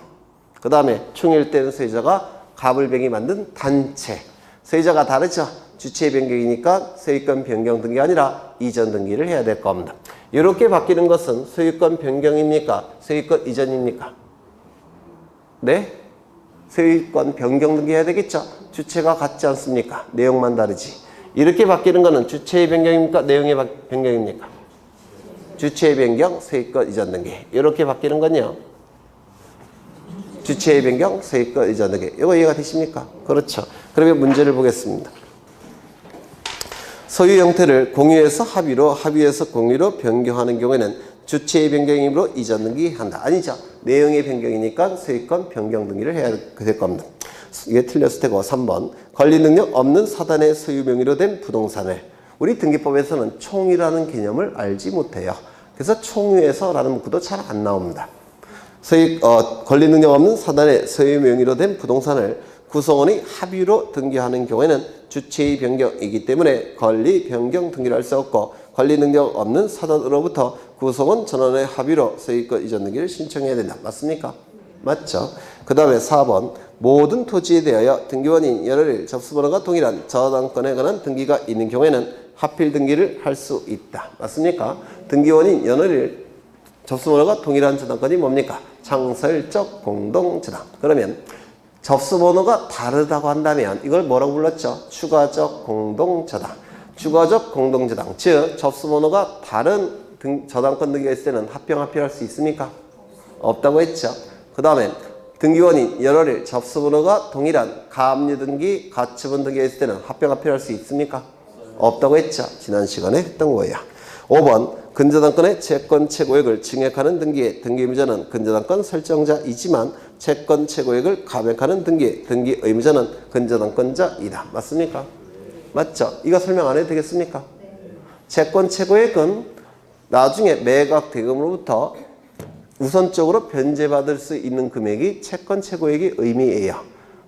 그 다음에 총유일 때는 소유자가 갑을병이 만든 단체. 소유자가 다르죠. 주체의 변경이니까 소유권 변경 등기 아니라 이전 등기를 해야 될 겁니다. 이렇게 바뀌는 것은 소유권 변경입니까? 소유권 이전입니까? 네? 소유권 변경 등기 해야 되겠죠. 주체가 같지 않습니까? 내용만 다르지. 이렇게 바뀌는 것은 주체의 변경입니까? 내용의 변경입니까? 주체의 변경, 소유권 이전 등기. 이렇게 바뀌는 건요. 주체의 변경, 소유권 이전 등기. 이거 이해가 되십니까? 그렇죠. 그러면 문제를 보겠습니다. 소유 형태를 공유에서 합의로, 합의에서 공유로 변경하는 경우에는 주체의 변경이므로 이전 등기한다. 아니죠. 내용의 변경이니까 소유권 변경 등기를 해야 될 겁니다. 이게 틀렸을 테고 3번. 권리 능력 없는 사단의 소유 명의로 된 부동산을 우리 등기법에서는 총이라는 개념을 알지 못해요. 그래서 총유에서라는 문구도 잘 안 나옵니다. 권리 능력 없는 사단의 소유 명의로 된 부동산을 구성원이 합의로 등기하는 경우에는 주체의 변경이기 때문에 권리 변경 등기를 할 수 없고 권리 능력 없는 사단으로부터 구성원 전원의 합의로 소유권 이전 등기를 신청해야 된다. 맞습니까? 맞죠? 그 다음에 4번. 모든 토지에 대하여 등기원인 여러를 접수번호가 동일한 저당권에 관한 등기가 있는 경우에는 하필 등기를 할 수 있다. 맞습니까? 등기원인 연월일 접수번호가 동일한 저당권이 뭡니까? 창설적 공동저당. 그러면 접수번호가 다르다고 한다면 이걸 뭐라고 불렀죠? 추가적 공동저당. 추가적 공동저당. 즉 접수번호가 다른 저당권 등기가 있을 때는 합병합의할 수 있습니까? 없다고 했죠. 그 다음에 등기원인 여러일 접수번호가 동일한 가압류 등기, 가처분 등기가 있을 때는 합병합의할 수 있습니까? 없다고 했죠. 지난 시간에 했던 거예요. 5번. 근저당권의 채권 최고액을 증액하는 등기의 등기 의무자는 근저당권 설정자이지만 채권 최고액을 감액하는 등기 의무자는 근저당권자이다. 맞습니까? 맞죠? 이거 설명 안 해도 되겠습니까? 채권 최고액은 나중에 매각 대금으로부터 우선적으로 변제받을 수 있는 금액이 채권 최고액의 의미예요.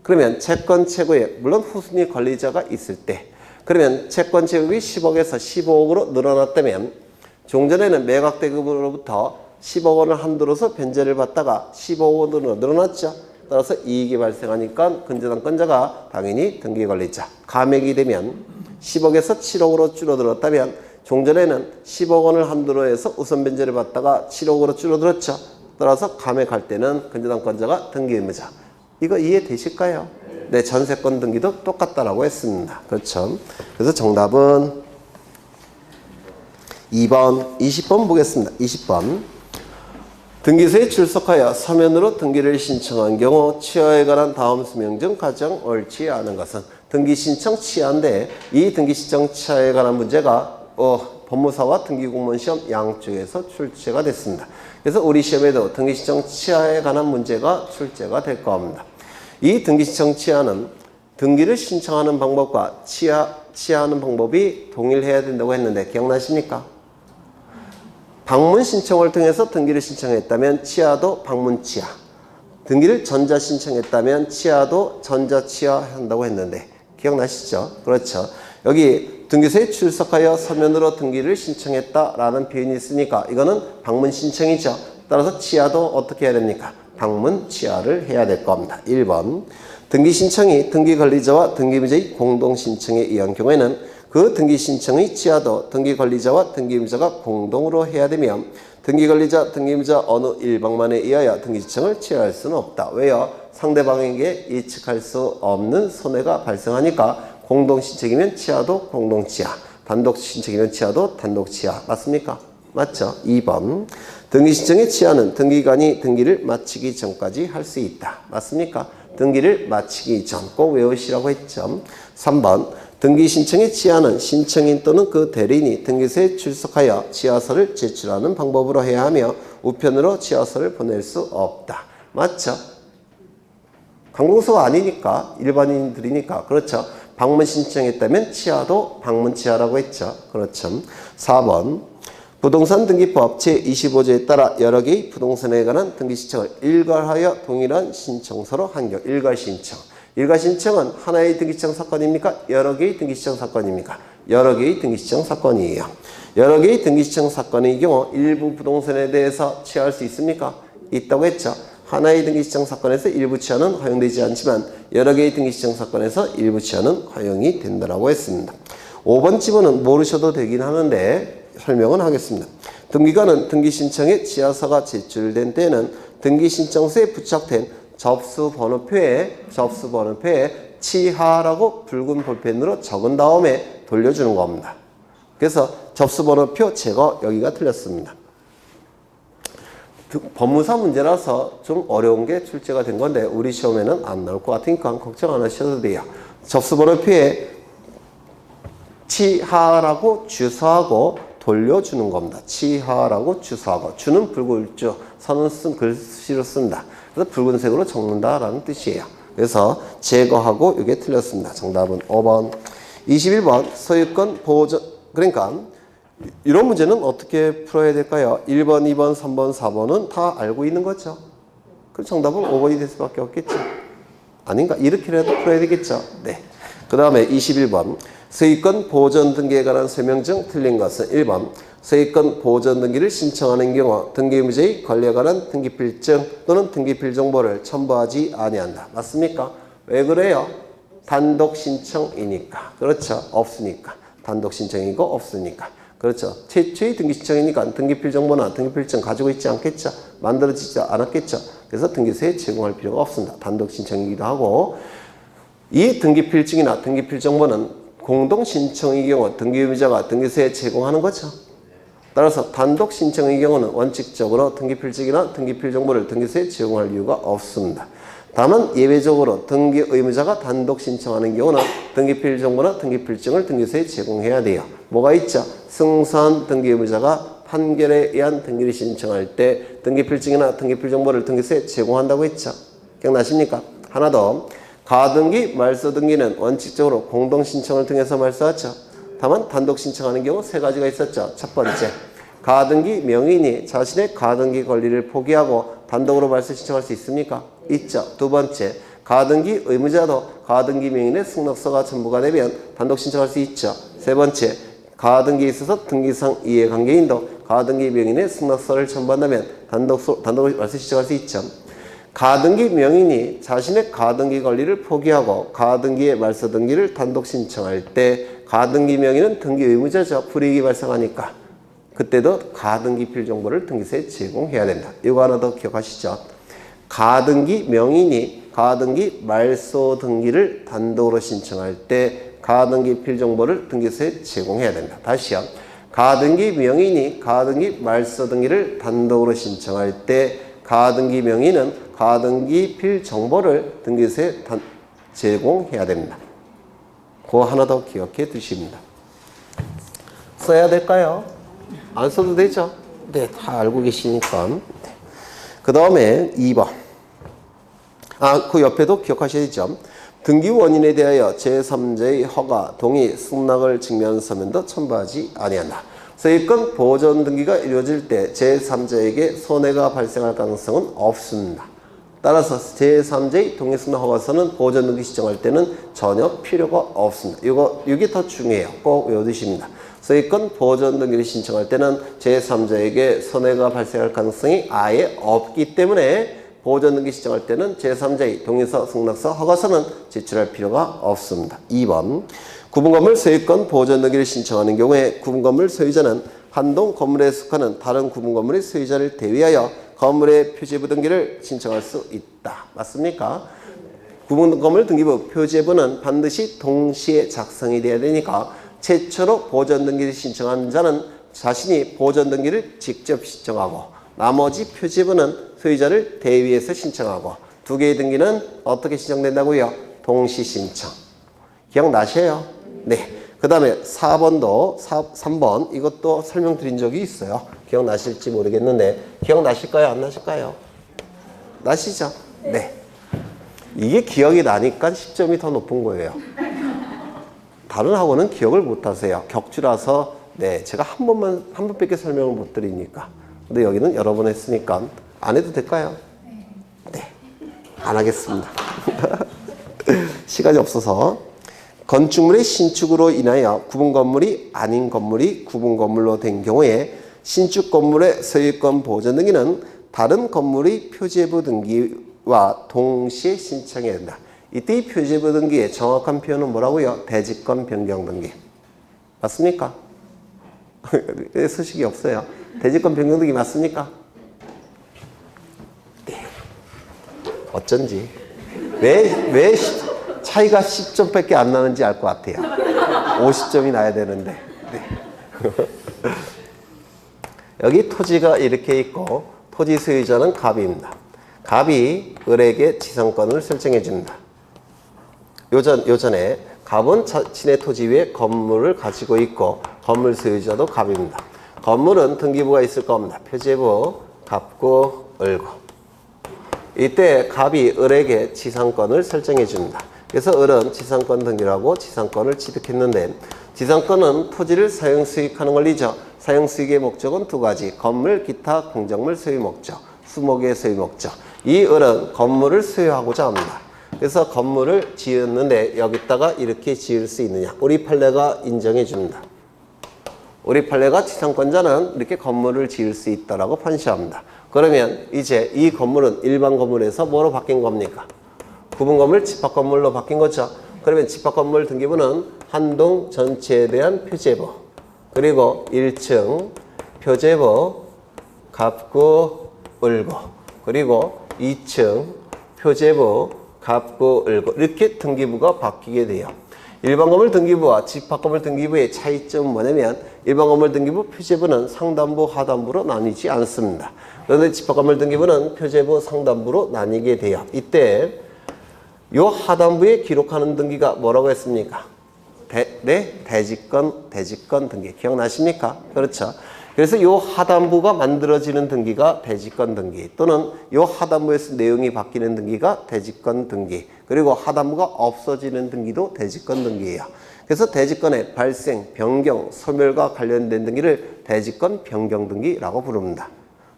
그러면 채권 최고액, 물론 후순위 권리자가 있을 때, 그러면 채권 최고액이 10억에서 15억으로 늘어났다면 종전에는 매각대금으로부터 10억 원을 한도로서 변제를 받다가 15억 원으로 늘어났죠. 따라서 이익이 발생하니까 근저당권자가 당연히 등기관리자. 감액이 되면 10억에서 7억으로 줄어들었다면 종전에는 10억 원을 한도로 해서 우선 변제를 받다가 7억으로 줄어들었죠. 따라서 감액할 때는 근저당권자가 등기의무자. 이거 이해되실까요? 네, 전세권 등기도 똑같다라고 했습니다. 그렇죠. 그래서 정답은 2번, 20번 보겠습니다. 20번. 등기소에 출석하여 서면으로 등기를 신청한 경우 취하에 관한 다음 수명 중 가장 옳지 않은 것은 등기 신청 취하인데 이 등기 신청 취하에 관한 문제가 법무사와 등기공무원 시험 양쪽에서 출제가 됐습니다. 그래서 우리 시험에도 등기 신청 취하에 관한 문제가 출제가 될 겁니다. 이 등기 신청 취하는 등기를 신청하는 방법과 취하하는 방법이 동일해야 된다고 했는데 기억나십니까? 방문 신청을 통해서 등기를 신청했다면 취하도 방문 취하, 등기를 전자 신청했다면 취하도 전자 취하한다고 했는데 기억나시죠? 그렇죠. 여기 등기소에 출석하여 서면으로 등기를 신청했다라는 표현이 있으니까 이거는 방문 신청이죠. 따라서 취하도 어떻게 해야 됩니까? 방문 취하를 해야 될 겁니다. 1번. 등기 신청이 등기 관리자와 등기의무자의 공동 신청에 의한 경우에는 그 등기 신청의 취하도 등기 관리자와 등기의무자가 공동으로 해야 되며 등기 관리자, 등기의무자 어느 일방만에 의하여 등기 신청을 취하할 수는 없다. 왜요? 상대방에게 예측할 수 없는 손해가 발생하니까 공동 신청이면 취하도 공동 취하, 단독 신청이면 취하도 단독 취하. 맞습니까? 맞죠? 2번. 등기 신청의 취하는 등기관이 등기를 마치기 전까지 할 수 있다. 맞습니까? 등기를 마치기 전 꼭 외우시라고 했죠. 3번. 등기 신청의 취하는 신청인 또는 그 대리인이 등기소에 출석하여 취하서를 제출하는 방법으로 해야 하며 우편으로 취하서를 보낼 수 없다. 맞죠? 관공서가 아니니까 일반인들이니까 그렇죠. 방문 신청했다면 취하도 방문 취하라고 했죠. 그렇죠. 4번. 부동산 등기법 제25조에 따라 여러 개의 부동산에 관한 등기 신청을 일괄하여 동일한 신청서로 한 경우 일괄 신청. 일괄 신청은 하나의 등기 신청 사건입니까? 여러 개의 등기 신청 사건입니까? 여러 개의 등기 신청 사건이에요. 여러 개의 등기 신청 사건의 경우 일부 부동산에 대해서 취하할 수 있습니까? 있다고 했죠. 하나의 등기 신청 사건에서 일부 취하는 허용되지 않지만 여러 개의 등기 신청 사건에서 일부 취하는 허용이 된다고 했습니다. 5번 지문은 모르셔도 되긴 하는데 설명은 하겠습니다. 등기관은 등기 신청에 취하서가 제출된 때에는 등기 신청서에 부착된 접수번호표에 취하라고 붉은 볼펜으로 적은 다음에 돌려주는 겁니다. 그래서 접수번호표 제거 여기가 틀렸습니다. 법무사 문제라서 좀 어려운 게 출제가 된 건데 우리 시험에는 안 나올 것 같으니까 걱정 안 하셔도 돼요. 접수번호표에 취하라고 주소하고 돌려주는 겁니다. 취하라고 주소하고 주는 붉을주 선은 쓴 글씨로 쓴다. 그래서 붉은색으로 적는다라는 뜻이에요. 그래서 제거하고 이게 틀렸습니다. 정답은 5번. 21번 소유권 보호전 그러니까 이런 문제는 어떻게 풀어야 될까요? 1번, 2번, 3번, 4번은 다 알고 있는 거죠. 그럼 정답은 5번이 될 수밖에 없겠죠. 아닌가? 이렇게라도 풀어야 되겠죠. 네. 그 다음에 21번 소유권 보전 등기에 관한 설명 중 틀린 것은 1번 소유권 보전 등기를 신청하는 경우 등기의무자의 권리에 관한 등기필증 또는 등기필 정보를 첨부하지 아니한다. 맞습니까? 왜 그래요? 단독 신청이니까. 그렇죠. 없으니까. 단독 신청이고 없으니까. 그렇죠. 최초의 등기 신청이니까 등기필 정보나 등기필증 가지고 있지 않겠죠. 만들어지지 않았겠죠. 그래서 등기소에 제공할 필요가 없습니다. 단독 신청이기도 하고 이 등기필증이나 등기필 정보는 공동 신청의 경우 등기의무자가 등기소에 제공하는 거죠. 따라서 단독 신청의 경우는 원칙적으로 등기필증이나 등기필 정보를 등기소에 제공할 이유가 없습니다. 다만 예외적으로 등기의무자가 단독 신청하는 경우는 등기필 정보나 등기필증을 등기소에 제공해야 돼요. 뭐가 있죠? 승소한 등기의무자가 판결에 의한 등기를 신청할 때 등기필증이나 등기필 정보를 등기소에 제공한다고 했죠. 기억나십니까? 하나 더. 가등기, 말소등기는 원칙적으로 공동신청을 통해서 말소하죠. 다만 단독 신청하는 경우 세 가지가 있었죠. 첫 번째, 가등기 명의인이 자신의 가등기 권리를 포기하고 단독으로 말소 신청할 수 있습니까? 있죠. 두 번째, 가등기 의무자도 가등기 명의인의 승낙서가 첨부가 되면 단독 신청할 수 있죠. 세 번째, 가등기에 있어서 등기상 이해관계인도 가등기 명의인의 승낙서를 첨부한다면 단독으로 말소 신청할 수 있죠. 가등기 명의인이 자신의 가등기 권리를 포기하고 가등기의 말소 등기를 단독 신청할 때 가등기 명의는 등기 의무자죠. 불이익이 발생하니까. 그때도 가등기필 정보를 등기소에 제공해야 된다. 이거 하나 더 기억하시죠. 가등기 명의인이 가등기 말소 등기를 단독으로 신청할 때 가등기필 정보를 등기소에 제공해야 된다. 다시요. 가등기 명의인이 가등기 말소 등기를 단독으로 신청할 때 가등기 명의는 가등기필 정보를 등기소에 제공해야 됩니다. 그거 하나 더 기억해 두십니다. 써야 될까요? 안 써도 되죠? 네, 다 알고 계시니까. 네. 그 다음에 2번. 그 옆에도 기억하셔야죠. 등기 원인에 대하여 제3자의 허가, 동의, 승낙을 증명하는 서면도 첨부하지 아니한다. 소유권 보존 등기가 이루어질 때 제3자에게 손해가 발생할 가능성은 없습니다. 따라서 제3자의 동의, 승낙, 허가서는 보존 등기 신청할 때는 전혀 필요가 없습니다. 이게 더 중요해요. 꼭 외워두십니다. 소유권 보존 등기를 신청할 때는 제3자에게 손해가 발생할 가능성이 아예 없기 때문에 보존 등기 신청할 때는 제3자의 동의서, 승낙서, 허가서는 제출할 필요가 없습니다. 2번. 구분건물 소유권 보존 등기를 신청하는 경우에 구분건물 소유자는 한동 건물에 속하는 다른 구분건물의 소유자를 대위하여 건물의 표제부 등기를 신청할 수 있다. 맞습니까? 구분건물 등기부 표제부는 반드시 동시에 작성이 돼야 되니까 최초로 보존 등기를 신청한 자는 자신이 보존 등기를 직접 신청하고 나머지 표제부는 소유자를 대위해서 신청하고 두 개의 등기는 어떻게 신청된다고요? 동시 신청. 기억나셔요? 네. 그 다음에 4번도 3번 이것도 설명드린 적이 있어요. 기억나실지 모르겠는데 기억나실까요? 안 나실까요? 나시죠? 네. 이게 기억이 나니까 10점이 더 높은 거예요. 다른 학원은 기억을 못 하세요. 격주라서 네, 제가 한 번밖에 설명을 못 드리니까. 근데 여기는 여러 번 했으니까 안 해도 될까요? 네. 안 하겠습니다. 시간이 없어서. 건축물의 신축으로 인하여 구분 건물이 아닌 건물이 구분 건물로 된 경우에 신축 건물의 소유권 보존 등기는 다른 건물의 표제부 등기와 동시에 신청해야 된다. 이때 이 표제부 등기의 정확한 표현은 뭐라고요? 대지권 변경 등기. 맞습니까? 왜 소식이 없어요? 대지권 변경 등기 맞습니까? 네. 어쩐지. 왜 차이가 10점밖에 안 나는지 알 것 같아요. 50점이 나야 되는데. 네. 여기 토지가 이렇게 있고 토지 소유자는 갑입니다. 갑이 을에게 지상권을 설정해 줍니다. 요전에 갑은 자신의 토지 위에 건물을 가지고 있고 건물 소유자도 갑입니다. 건물은 등기부가 있을 겁니다. 표제부, 갑구, 을구. 이때 갑이 을에게 지상권을 설정해 줍니다. 그래서 을은 지상권 등기라고 지상권을 취득했는데 지상권은 토지를 사용 수익하는 권리죠. 사용 수익의 목적은 두 가지. 건물, 기타, 공작물 소유 목적, 수목의 소유 목적. 이 을은 건물을 소유하고자 합니다. 그래서 건물을 지었는데 여기다가 이렇게 지을 수 있느냐. 우리 판례가 인정해 줍니다. 우리 판례가 지상권자는 이렇게 건물을 지을 수 있다라고 판시합니다. 그러면 이제 이 건물은 일반 건물에서 뭐로 바뀐 겁니까? 구분 건물, 집합 건물로 바뀐 거죠. 그러면 집합 건물 등기부는 한 동 전체에 대한 표제부, 그리고 1층 표제부, 갑구, 을구, 그리고 2층 표제부, 갑구, 을구 이렇게 등기부가 바뀌게 돼요. 일반 건물 등기부와 집합 건물 등기부의 차이점은 뭐냐면 일반 건물 등기부 표제부는 상단부, 하단부로 나뉘지 않습니다. 그런데 집합 건물 등기부는 표제부, 상단부로 나뉘게 돼요. 이때 요 하단부에 기록하는 등기가 뭐라고 했습니까? 대지권 등기. 기억나십니까? 그렇죠. 그래서 이 하단부가 만들어지는 등기가 대지권 등기 또는 이 하단부에서 내용이 바뀌는 등기가 대지권 등기 그리고 하단부가 없어지는 등기도 대지권 등기예요. 그래서 대지권의 발생, 변경, 소멸과 관련된 등기를 대지권 변경 등기라고 부릅니다.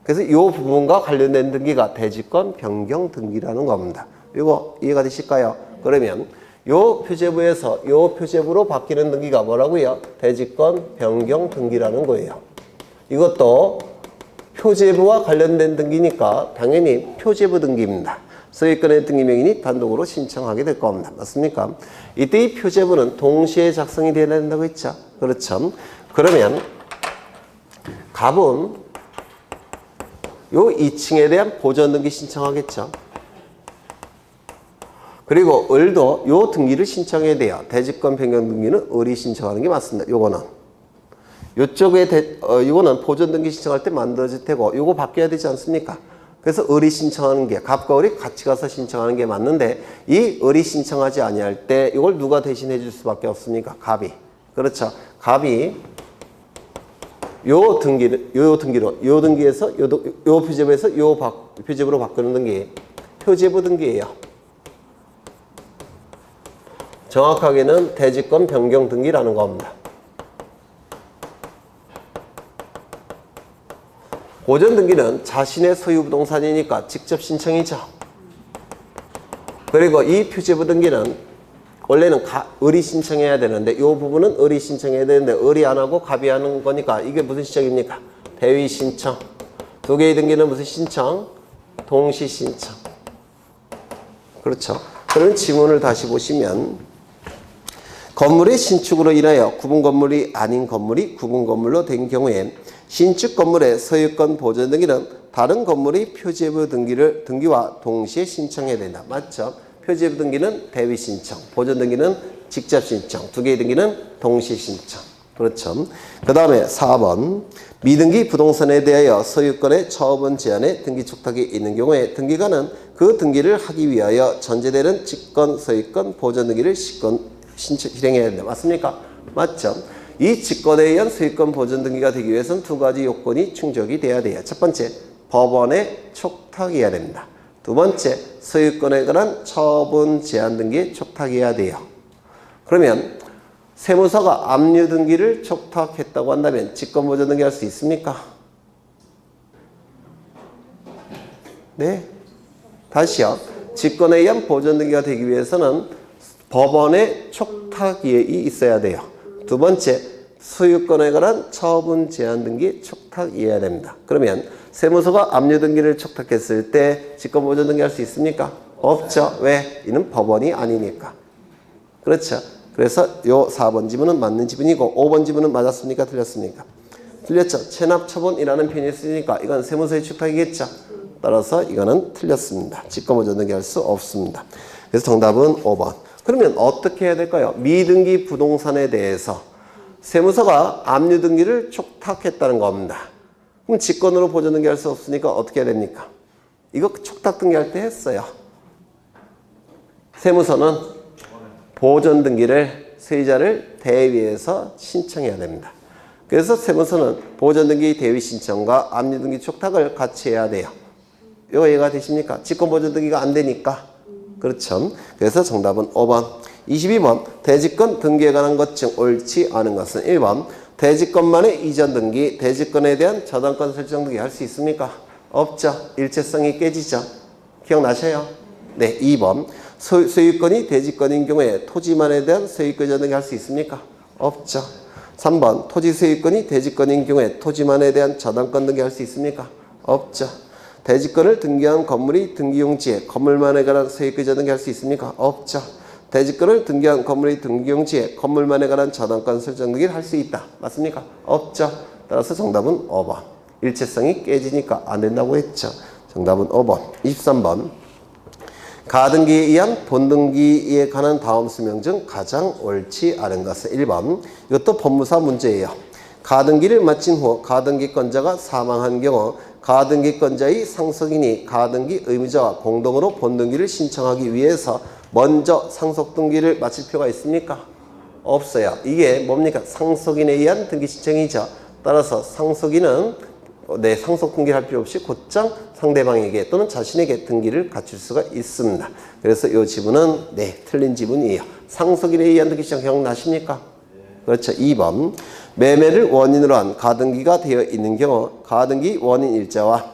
그래서 이 부분과 관련된 등기가 대지권 변경 등기라는 겁니다. 이거 이해가 되실까요? 그러면 요 표제부에서 요 표제부로 바뀌는 등기가 뭐라고요? 대지권 변경 등기라는 거예요. 이것도 표제부와 관련된 등기니까 당연히 표제부 등기입니다. 소유권의 등기명인이 단독으로 신청하게 될 겁니다. 맞습니까? 이때 이 표제부는 동시에 작성이 되어야 된다고 했죠. 그렇죠. 그러면 갑은 요 2층에 대한 보전 등기 신청하겠죠. 그리고 을도 요 등기를 신청해야 돼요. 대지권 변경 등기는 을이 신청하는 게 맞습니다. 요거는. 요쪽에 이거는 보전 등기 신청할 때 만들어질 테고 요거 바뀌어야 되지 않습니까? 그래서 을이 신청하는 게 갑과 을이 같이 가서 신청하는 게 맞는데 이 을이 신청하지 아니할 때 이걸 누가 대신해 줄 수밖에 없습니까? 갑이. 그렇죠. 갑이 요 등기에서 요 표제부에서 요 표제부로 바꾸는 등기 표제부 등기예요. 정확하게는 대지권 변경 등기라는 겁니다. 보전 등기는 자신의 소유 부동산이니까 직접 신청이죠. 그리고 이 표제부 등기는 원래는 을이 신청해야 되는데 이 부분은 을이 신청해야 되는데 을이 안 하고 갑이 하는 거니까 이게 무슨 신청입니까? 대위 신청. 두 개의 등기는 무슨 신청? 동시 신청. 그렇죠. 그럼 지문을 다시 보시면 건물의 신축으로 인하여 구분 건물이 아닌 건물이 구분 건물로 된 경우에 신축 건물의 소유권 보전 등기는 다른 건물의 표제부 등기와 동시에 신청해야 된다. 맞죠? 표제부 등기는 대위 신청, 보전 등기는 직접 신청, 두 개의 등기는 동시 신청. 그렇죠. 그 다음에 4번 미등기 부동산에 대하여 소유권의 처분 제한에 등기 촉탁이 있는 경우에 등기관은 그 등기를 하기 위하여 전제되는 직권, 소유권, 보전 등기를 실행해야 된다. 맞습니까? 맞죠? 이 직권에 의한 소유권 보전 등기가 되기 위해서는 두 가지 요건이 충족이 돼야 돼요. 첫 번째, 법원의 촉탁이어야 됩니다. 두 번째, 소유권에 관한 처분 제한 등기에 촉탁해야 돼요. 그러면 세무서가 압류 등기를 촉탁했다고 한다면 직권 보전 등기 할 수 있습니까? 네. 다시요. 직권에 의한 보전 등기가 되기 위해서는 법원의 촉탁이 있어야 돼요. 두 번째, 소유권에 관한 처분 제한 등기 촉탁이어야 됩니다. 그러면 세무서가 압류 등기를 촉탁했을 때 직권 보전 등기 할 수 있습니까? 없죠. 왜? 이는 법원이 아니니까. 그렇죠. 그래서 요 4번 지문은 맞는 지문이고 5번 지문은 맞았습니까? 틀렸습니까? 틀렸죠. 체납 처분이라는 표현이 있으니까 이건 세무서의 촉탁이겠죠. 따라서 이거는 틀렸습니다. 직권 보전 등기 할 수 없습니다. 그래서 정답은 5번. 그러면 어떻게 해야 될까요? 미등기 부동산에 대해서 세무서가 압류 등기를 촉탁했다는 겁니다. 그럼 직권으로 보전 등기 할 수 없으니까 어떻게 해야 됩니까? 이거 촉탁 등기 할 때 했어요. 세무서는 보전 등기를 세입자를 대위해서 신청해야 됩니다. 그래서 세무서는 보전 등기 대위 신청과 압류 등기 촉탁을 같이 해야 돼요. 이거 이해가 되십니까? 직권 보전 등기가 안 되니까. 그렇죠. 그래서 정답은 5번. 22번 대지권 등기에 관한 것 중 옳지 않은 것은 1번 대지권만의 이전 등기, 대지권에 대한 저당권 설정 등기 할 수 있습니까? 없죠. 일체성이 깨지죠. 기억나셔요? 네. 2번 소유권이 대지권인 경우에 토지만에 대한 소유권 이전 등기 할 수 있습니까? 없죠. 3번 토지 소유권이 대지권인 경우에 토지만에 대한 저당권 등기 할 수 있습니까? 없죠. 대지권을 등기한 건물이 등기용지에 건물만에 관한 소유권 이전 등기 할 수 있습니까? 없죠. 대지권을 등기한 건물이 등기용지에 건물만에 관한 저당권 설정 등기를 할 수 있다. 맞습니까? 없죠. 따라서 정답은 5번. 일체성이 깨지니까 안 된다고 했죠. 정답은 5번. 23번 가등기에 의한 본등기에 관한 다음 수명 중 가장 옳지 않은 것은 1번. 이것도 법무사 문제예요. 가등기를 마친 후 가등기권자가 사망한 경우 가등기권자의 상속인이 가등기 의무자와 공동으로 본등기를 신청하기 위해서 먼저 상속등기를 마칠 필요가 있습니까? 없어요. 이게 뭡니까? 상속인에 의한 등기 신청이죠. 따라서 상속인은 상속 등기를 할 필요 없이 곧장 상대방에게 또는 자신에게 등기를 갖출 수가 있습니다. 그래서 이 지분은 틀린 지분이에요. 상속인에 의한 등기 신청 기억나십니까? 그렇죠. 2번 매매를 원인으로 한 가등기가 되어 있는 경우 가등기 원인 일자와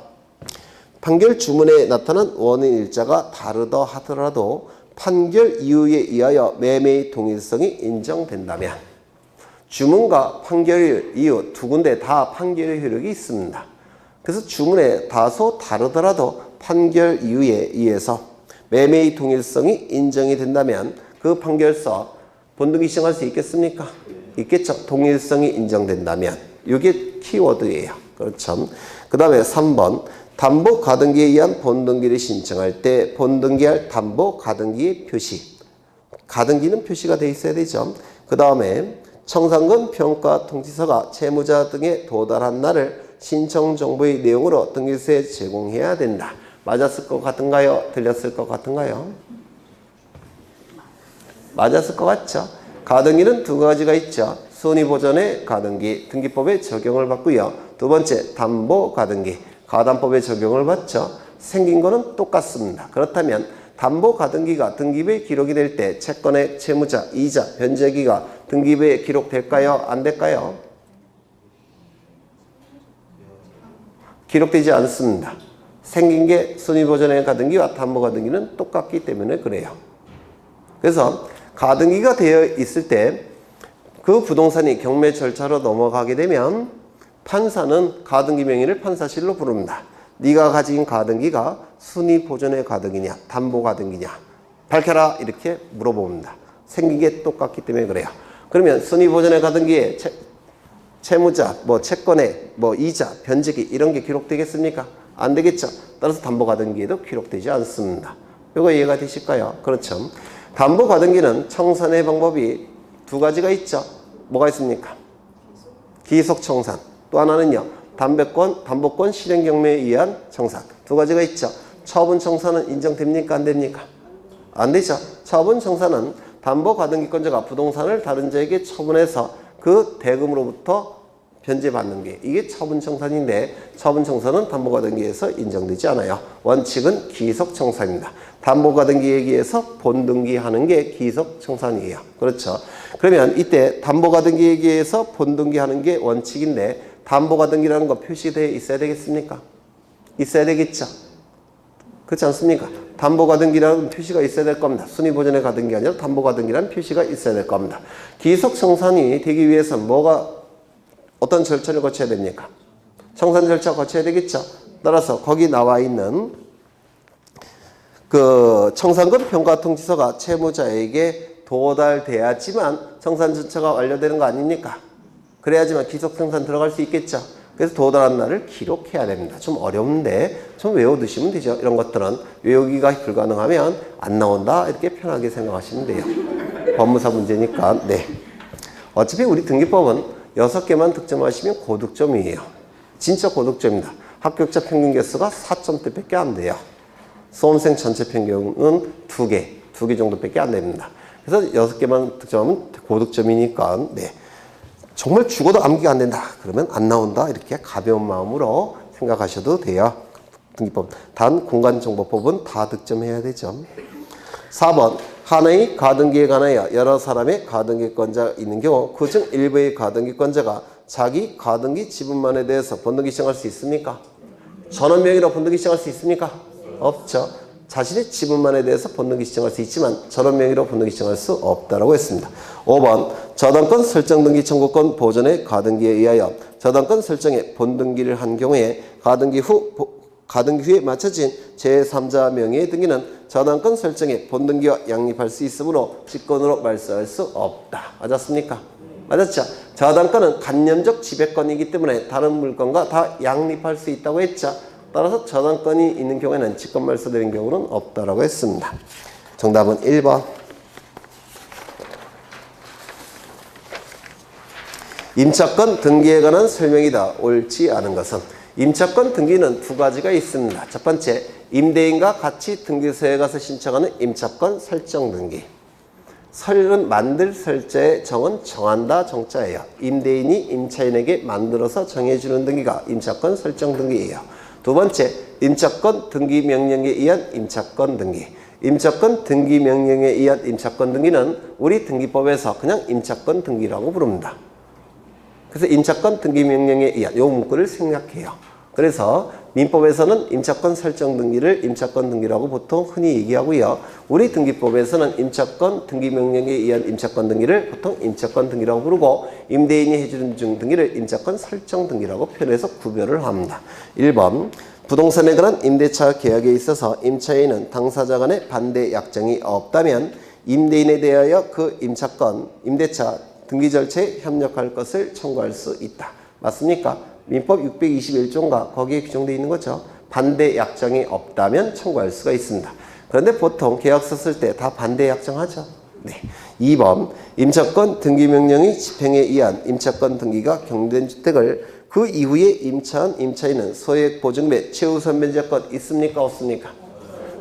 판결 주문에 나타난 원인 일자가 다르다 하더라도 판결 이유에 의하여 매매의 동일성이 인정된다면 주문과 판결 이유 두 군데 다 판결의 효력이 있습니다. 그래서 주문에 다소 다르더라도 판결 이유에 의해서 매매의 동일성이 인정이 된다면 그 판결서 본등기 신청할 수 있겠습니까? 있겠죠. 동일성이 인정된다면. 이게 키워드예요. 그렇죠. 그 다음에 3번 담보 가등기에 의한 본등기를 신청할 때 본등기할 담보 가등기의 표시. 가등기는 표시가 돼 있어야 되죠. 그 다음에 청산권 평가 통지서가 채무자 등에 도달한 날을 신청 정보의 내용으로 등기소에 제공해야 된다. 맞았을 것 같은가요? 틀렸을 것 같은가요? 맞았을 것 같죠? 가등기는 두 가지가 있죠. 순위보전의 가등기, 등기법에 적용을 받고요. 두 번째, 담보 가등기, 가담법에 적용을 받죠. 생긴 거는 똑같습니다. 그렇다면 담보 가등기가 등기부에 기록이 될 때 채권의 채무자, 이자, 변제기가 등기부에 기록될까요? 안 될까요? 기록되지 않습니다. 생긴 게 순위보전의 가등기와 담보 가등기는 똑같기 때문에 그래요. 그래서 가등기가 되어 있을 때 그 부동산이 경매 절차로 넘어가게 되면 판사는 가등기 명의를 판사실로 부릅니다. 네가 가진 가등기가 순위보전의 가등기냐 담보 가등기냐 밝혀라 이렇게 물어봅니다. 생긴 게 똑같기 때문에 그래요. 그러면 순위보전의 가등기에 채무자, 채권의 이자, 변제기 이런 게 기록되겠습니까? 안 되겠죠. 따라서 담보 가등기에도 기록되지 않습니다. 이거 이해가 되실까요? 그렇죠. 담보 가등기는 청산의 방법이 두 가지가 있죠. 뭐가 있습니까? 기속 청산. 또 하나는요. 담보권 실행 경매에 의한 청산. 두 가지가 있죠. 처분 청산은 인정됩니까? 안 됩니까? 안 되죠. 처분 청산은 담보 가등기권자가 부동산을 다른 자에게 처분해서 그 대금으로부터 변제받는 게 이게 처분 청산인데 처분 청산은 담보 가등기에서 인정되지 않아요. 원칙은 기속 청산입니다. 담보 가등기에 의해서 본등기하는 게 기속 청산이에요. 그렇죠. 그러면 이때 담보 가등기에 의해서 본등기하는 게 원칙인데 담보 가등기라는 거 표시되어 있어야 되겠습니까? 있어야 되겠죠. 그렇지 않습니까? 담보 가등기라는 표시가 있어야 될 겁니다. 순위보전의 가등기 아니라 담보 가등기라는 표시가 있어야 될 겁니다. 기속 청산이 되기 위해서 어떤 절차를 거쳐야 됩니까? 청산 절차 거쳐야 되겠죠. 따라서 거기 나와 있는 그 청산권 평가 통지서가 채무자에게 도달돼야지만 청산 절차가 완료되는 거 아닙니까? 그래야지만 기속 청산 들어갈 수 있겠죠. 그래서 도달한 날을 기록해야 됩니다. 좀 어려운데 좀 외워두시면 되죠. 이런 것들은 외우기가 불가능하면 안 나온다 이렇게 편하게 생각하시면 돼요. 법무사 문제니까. 어차피 우리 등기법은 6개만 득점하시면 고득점이에요. 진짜 고득점입니다. 합격자 평균 개수가 4점대밖에 안 돼요. 수험생 전체 평균은 2개 정도밖에 안 됩니다. 그래서 6개만 득점하면 고득점이니까 정말 죽어도 암기가 안 된다. 그러면 안 나온다. 이렇게 가벼운 마음으로 생각하셔도 돼요. 등기법. 단 공간정보법은 다 득점해야 되죠. 4번. 하나의 가등기에 관하여 여러 사람의 가등기권자가 있는 경우 그중 일부의 가등기권자가 자기 가등기 지분만에 대해서 본등기 신청할 수 있습니까? 전원명의로 본등기 신청할 수 있습니까? 없죠. 자신의 지분만에 대해서 본등기 신청할 수 있지만 전원명의로 본등기 신청할 수 없다라고 했습니다. 5번. 저당권 설정 등기 청구권 보전의 가등기에 의하여 저당권 설정에 본등기를 한 경우에 가등기 후에 맞춰진 제3자 명의의 등기는 저당권 설정에 본등기와 양립할 수 있으므로 직권으로 말소할 수 없다. 맞았습니까? 맞았죠? 저당권은 간념적 지배권이기 때문에 다른 물건과 다 양립할 수 있다고 했죠. 따라서 저당권이 있는 경우에는 직권 말소되는 경우는 없다라고 했습니다. 정답은 1번. 임차권 등기에 관한 설명이다. 옳지 않은 것은 임차권 등기는 두 가지가 있습니다. 첫 번째, 임대인과 같이 등기소에 가서 신청하는 임차권 설정 등기. 설은 만들 설자의 정은 정한다 정자예요. 임대인이 임차인에게 만들어서 정해주는 등기가 임차권 설정 등기예요. 두 번째, 임차권 등기 명령에 의한 임차권 등기. 임차권 등기 명령에 의한 임차권 등기는 우리 등기법에서 그냥 임차권 등기라고 부릅니다. 그래서 임차권 등기 명령에 의한 요 문구를 생략해요. 그래서 민법에서는 임차권 설정 등기를 임차권 등기라고 보통 흔히 얘기하고요. 우리 등기법에서는 임차권 등기 명령에 의한 임차권 등기를 보통 임차권 등기라고 부르고 임대인이 해주는 중 등기를 임차권 설정 등기라고 표현해서 구별을 합니다. 1번 부동산에 관한 임대차 계약에 있어서 임차인은 당사자 간의 반대 약정이 없다면 임대인에 대하여 그 임차권, 임대차 등기 절차에 협력할 것을 청구할 수 있다. 맞습니까? 민법 621조인가 거기에 규정되어 있는 거죠. 반대 약정이 없다면 청구할 수가 있습니다. 그런데 보통 계약서 쓸 때 다 반대 약정하죠. 네. 2번 임차권 등기명령의 집행에 의한 임차권 등기가 격리된 주택을 그 이후에 임차한 임차인은 소액 보증 및 최우선 면제권 있습니까? 없습니까?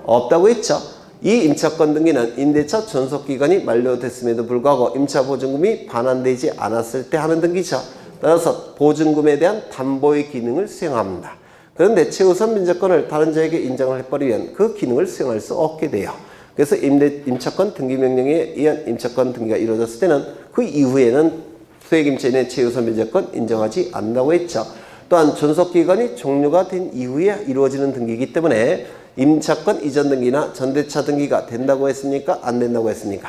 없다고 했죠. 이 임차권 등기는 임대차 존속기간이 만료됐음에도 불구하고 임차보증금이 반환되지 않았을 때 하는 등기죠. 따라서 보증금에 대한 담보의 기능을 수행합니다. 그런데 최우선 면제권을 다른 자에게 인정을 해버리면 그 기능을 수행할 수 없게 돼요. 그래서 임차권 등기 명령에 의한 임차권 등기가 이루어졌을 때는 그 이후에는 소액임차인의 최우선 면제권 인정하지 않는다고 했죠. 또한 존속기간이 종료가 된 이후에 이루어지는 등기이기 때문에 임차권 이전 등기나 전대차 등기가 된다고 했습니까? 안 된다고 했습니까?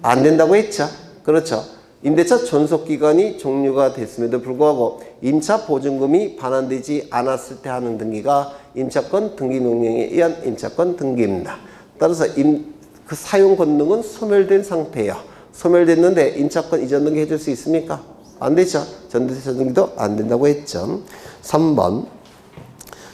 안 된다고 했죠. 그렇죠. 임대차 존속기간이 종료가 됐음에도 불구하고 임차 보증금이 반환되지 않았을 때 하는 등기가 임차권 등기 명령에 의한 임차권 등기입니다. 따라서 그 사용 권능은 소멸된 상태예요. 소멸됐는데 임차권 이전 등기 해줄 수 있습니까? 안 되죠. 전대차 등기도 안 된다고 했죠. 3번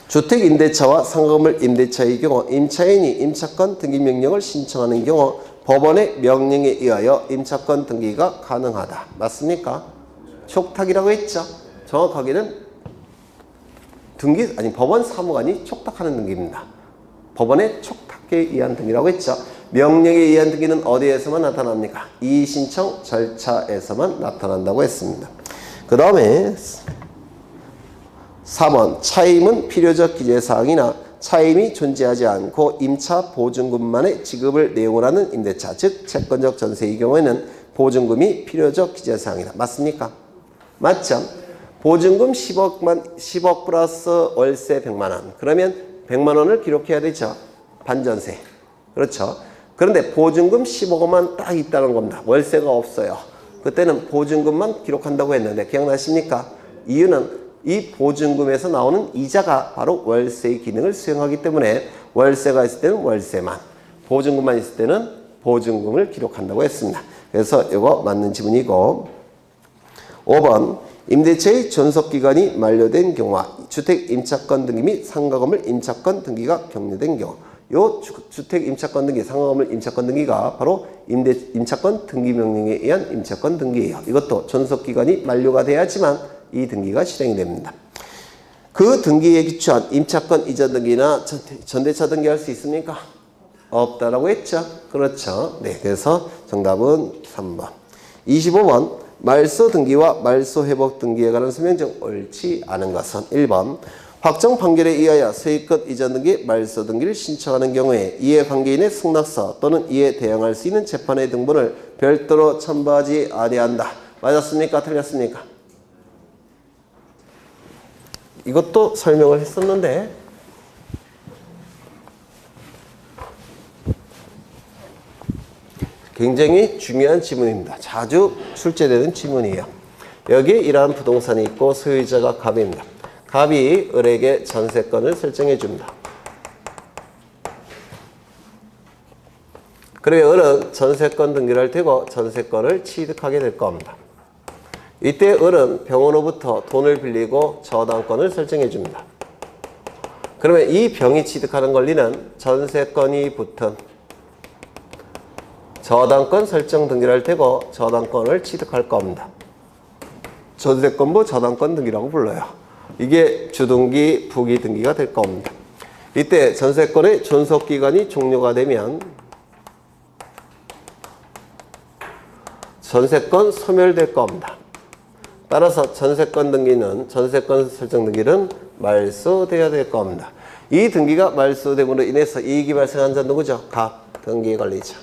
주택 임대차와 상가건물 임대차의 경우 임차인이 임차권 등기 명령을 신청하는 경우 법원의 명령에 의하여 임차권 등기가 가능하다. 맞습니까? 촉탁이라고 했죠. 정확하게는 법원 사무관이 촉탁하는 등기입니다. 법원의 촉탁에 의한 등기라고 했죠. 명령에 의한 등기는 어디에서만 나타납니까? 이의신청 절차에서만 나타난다고 했습니다. 그 다음에 4번 차임은 필요적 기재사항이나 차임이 존재하지 않고 임차 보증금만의 지급을 내용으로 하는 임대차, 즉 채권적 전세의 경우에는 보증금이 필요적 기재사항이다. 맞습니까? 맞죠? 보증금 10억 플러스 월세 100만 원. 그러면 100만 원을 기록해야 되죠. 반전세. 그렇죠. 그런데 보증금 15억 원만 딱 있다는 겁니다. 월세가 없어요. 그때는 보증금만 기록한다고 했는데 기억나십니까? 이유는 이 보증금에서 나오는 이자가 바로 월세의 기능을 수행하기 때문에 월세가 있을 때는 월세만, 보증금만 있을 때는 보증금을 기록한다고 했습니다. 그래서 이거 맞는 지문이고 5번 임대차의 존속기간이 만료된 경우와 주택 임차권 등기 및 상가건물 임차권 등기가 격리된 경우 요 주택 임차권 등기, 상가건물 임차권 등기가 바로 임차권 등기 명령에 의한 임차권 등기예요. 이것도 존속기간이 만료가 돼야지만 이 등기가 실행이 됩니다. 그 등기에 기초한 임차권 이전 등기나 전대차 등기 할 수 있습니까? 없다라고 했죠. 그렇죠. 네, 그래서 정답은 3번. 25번 말소 등기와 말소 회복 등기에 관한 설명 중 옳지 않은 것은 1번 확정 판결에 의하여 소유권 이전 등기, 말소 등기를 신청하는 경우에 이해관계인의 승낙서 또는 이에 대항할 수 있는 재판의 등본을 별도로 첨부하지 아니한다. 맞았습니까? 틀렸습니까? 이것도 설명을 했었는데 굉장히 중요한 지문입니다. 자주 출제되는 지문이에요. 여기에 이러한 부동산이 있고 소유자가 갑입니다. 갑이 을에게 전세권을 설정해 줍니다. 그리고 을은 전세권 등기를 할 테고 전세권을 취득하게 될 겁니다. 이때 을은 병원으로부터 돈을 빌리고 저당권을 설정해 줍니다. 그러면 이 병이 취득하는 권리는 전세권이 붙은 저당권 설정 등기를 할 테고 저당권을 취득할 겁니다. 전세권부 저당권 등기라고 불러요. 이게 주등기, 부기 등기가 될 겁니다. 이때 전세권의 존속기간이 종료가 되면 전세권 소멸될 겁니다. 따라서 전세권 등기는 전세권 설정 등기는 말소되어야 될 겁니다. 이 등기가 말소됨으로 인해서 이익이 발생한 자는 누구죠? 갑, 등기 관리자.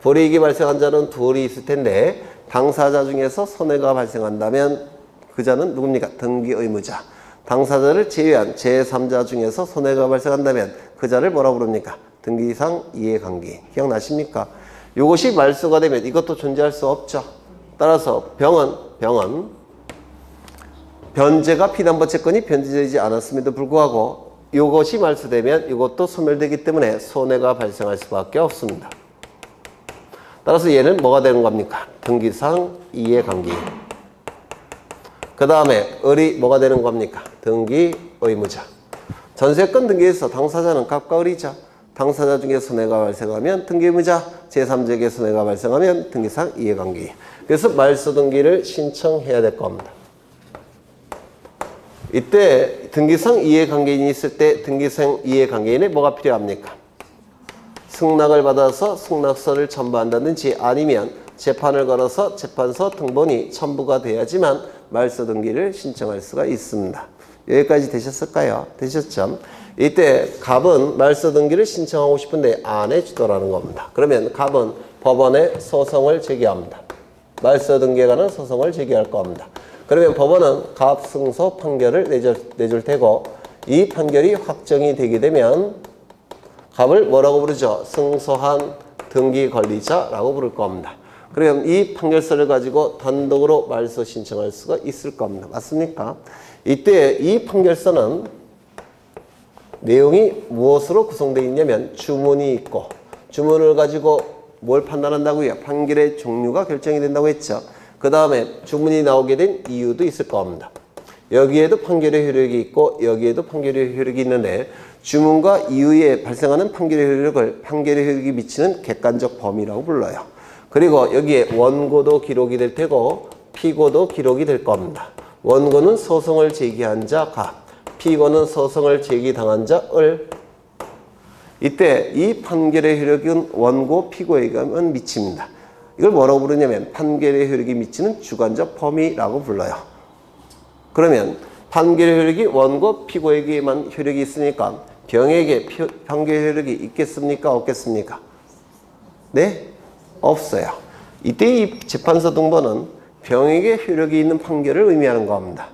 불이익이 발생한 자는 둘이 있을 텐데 당사자 중에서 손해가 발생한다면 그 자는 누굽니까? 등기 의무자. 당사자를 제외한 제3자 중에서 손해가 발생한다면 그 자를 뭐라고 부릅니까? 등기상 이해관계. 기억나십니까? 이것이 말소가 되면 이것도 존재할 수 없죠. 따라서 병은 변제가 피담보 채권이 변제되지 않았음에도 불구하고 이것이 말소되면 이것도 소멸되기 때문에 손해가 발생할 수밖에 없습니다. 따라서 얘는 뭐가 되는 겁니까? 등기상 이해관계. 그 다음에 을이 뭐가 되는 겁니까? 등기 의무자. 전세권 등기에서 당사자는 갑과 을이죠. 당사자 중에 손해가 발생하면 등기 의무자, 제3자에게 손해가 발생하면 등기상 이해관계. 그래서 말소 등기를 신청해야 될 겁니다. 이때 등기상 이해관계인이 있을 때 등기상 이해관계인에 뭐가 필요합니까? 승낙을 받아서 승낙서를 첨부한다든지 아니면 재판을 걸어서 재판서 등본이 첨부가 돼야지만 말소 등기를 신청할 수가 있습니다. 여기까지 되셨을까요? 되셨죠? 이때 갑은 말소 등기를 신청하고 싶은데 안 해주더라는 겁니다. 그러면 갑은 법원에 소송을 제기합니다. 말소 등기에 관한 소송을 제기할 겁니다. 그러면 법원은 갑 승소 판결을 내줄 테고 이 판결이 확정이 되게 되면 갑을 뭐라고 부르죠? 승소한 등기 권리자라고 부를 겁니다. 그럼 이 판결서를 가지고 단독으로 말소 신청할 수가 있을 겁니다. 맞습니까? 이때 이 판결서는 내용이 무엇으로 구성되어 있냐면 주문이 있고 주문을 가지고 뭘 판단한다고요? 판결의 종류가 결정이 된다고 했죠. 그 다음에 주문이 나오게 된 이유도 있을 겁니다. 여기에도 판결의 효력이 있고 여기에도 판결의 효력이 있는데 주문과 이유에 발생하는 판결의 효력을 판결의 효력이 미치는 객관적 범위라고 불러요. 그리고 여기에 원고도 기록이 될 테고 피고도 기록이 될 겁니다. 원고는 소송을 제기한 자 갑, 피고는 소송을 제기당한 자 을. 이때 이 판결의 효력은 원고 피고에게만 미칩니다. 이걸 뭐라고 부르냐면 판결의 효력이 미치는 주관적 범위라고 불러요. 그러면 판결의 효력이 원고 피고에게만 효력이 있으니까 병에게 판결의 효력이 있겠습니까? 없겠습니까? 네? 없어요. 이때 이 재판서 등본은 병에게 효력이 있는 판결을 의미하는 겁니다.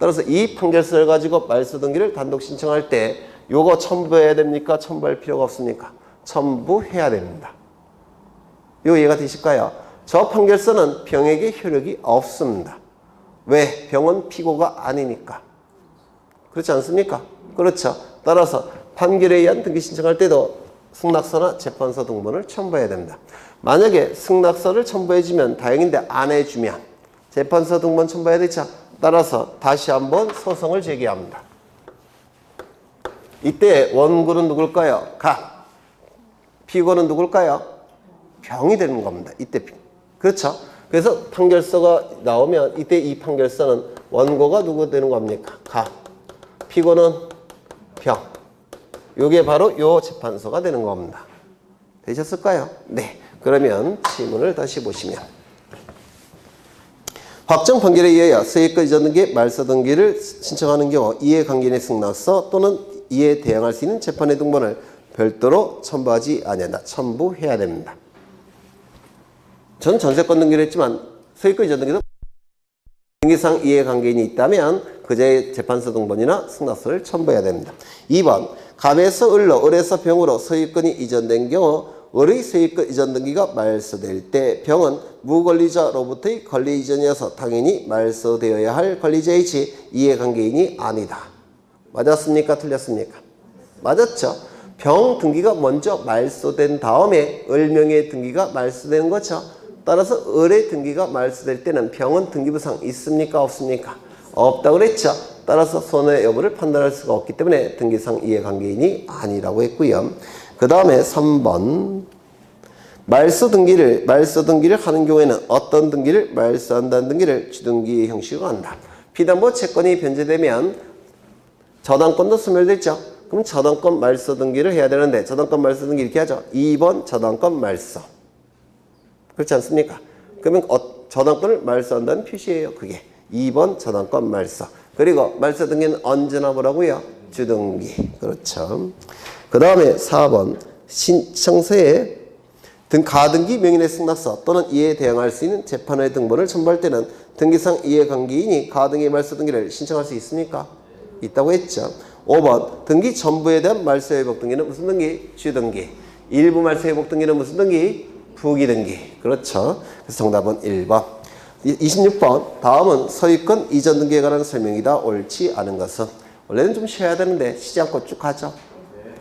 따라서 이 판결서를 가지고 말소 등기를 단독 신청할 때 요거 첨부해야 됩니까? 첨부할 필요가 없습니까? 첨부해야 됩니다. 요 이해가 되실까요? 저 판결서는 병에게 효력이 없습니다. 왜? 병은 피고가 아니니까. 그렇지 않습니까? 그렇죠. 따라서 판결에 의한 등기 신청할 때도 승낙서나 재판서 등본을 첨부해야 됩니다. 만약에 승낙서를 첨부해주면 다행인데 안 해주면 재판서 등본 첨부해야 되죠. 따라서 다시 한번 소송을 제기합니다. 이때 원고는 누굴까요? 갑. 피고는 누굴까요? 병이 되는 겁니다. 이때 그렇죠? 그래서 판결서가 나오면 이때 이 판결서는 원고가 누구 되는 겁니까? 갑. 피고는 병. 요게 바로 요 재판서가 되는 겁니다. 되셨을까요? 네. 그러면 지문을 다시 보시면 확정 판결에 의하여 서해권 이전 등기 말소 등기를 신청하는 경우 이해관계인의 승낙서 또는 이에 대항할 수 있는 재판의 등본을 별도로 첨부하지 아니한다. 첨부해야 됩니다. 전 전세권 등기를 했지만 서해권 이전 등기도 등기상 이해관계인이 있다면 그자의 재판서 등본이나 승낙서를 첨부해야 됩니다. 2번 갑에서 을로 을에서 병으로 소유권이 이전된 경우 을의 소유권 이전 등기가 말소될 때 병은 무권리자로부터의 권리 이전이어서 당연히 말소되어야 할 권리자이지 이해관계인이 아니다. 맞았습니까? 틀렸습니까? 맞았죠. 병 등기가 먼저 말소된 다음에 을명의 등기가 말소되는 거죠. 따라서 을의 등기가 말소될 때는 병은 등기부상 있습니까? 없습니까? 없다고 그랬죠. 따라서 손해 여부를 판단할 수가 없기 때문에 등기상 이해관계인이 아니라고 했고요. 그 다음에 3번 말소 등기를 하는 경우에는 어떤 등기를 말소한다는 등기를 주등기 형식으로 한다. 피담보 채권이 변제되면 저당권도 소멸됐죠. 그럼 저당권 말소 등기를 해야 되는데 저당권 말소 등기 이렇게 하죠. 2번 저당권 말소. 그렇지 않습니까? 그러면 저당권을 말소한다는 표시예요. 그게 2번 저당권 말소. 그리고 말소 등기는 언제나 뭐라고요? 주등기. 그렇죠. 그 다음에 4번 신청서에 가등기 명인의 승낙서 또는 이에 대항할 수 있는 재판의 등본을 첨부할 때는 등기상 이해관계인이 가등기 말소 등기를 신청할 수 있습니까? 있다고 했죠. 5번 등기 전부에 대한 말소 회복 등기는 무슨 등기? 주등기. 일부 말소 회복 등기는 무슨 등기? 부기등기. 그렇죠. 그래서 정답은 1번. 26번 다음은 소유권 이전 등기에 관한 설명이다. 옳지 않은 것은. 원래는 좀 쉬어야 되는데 쉬지 않고 쭉 가죠.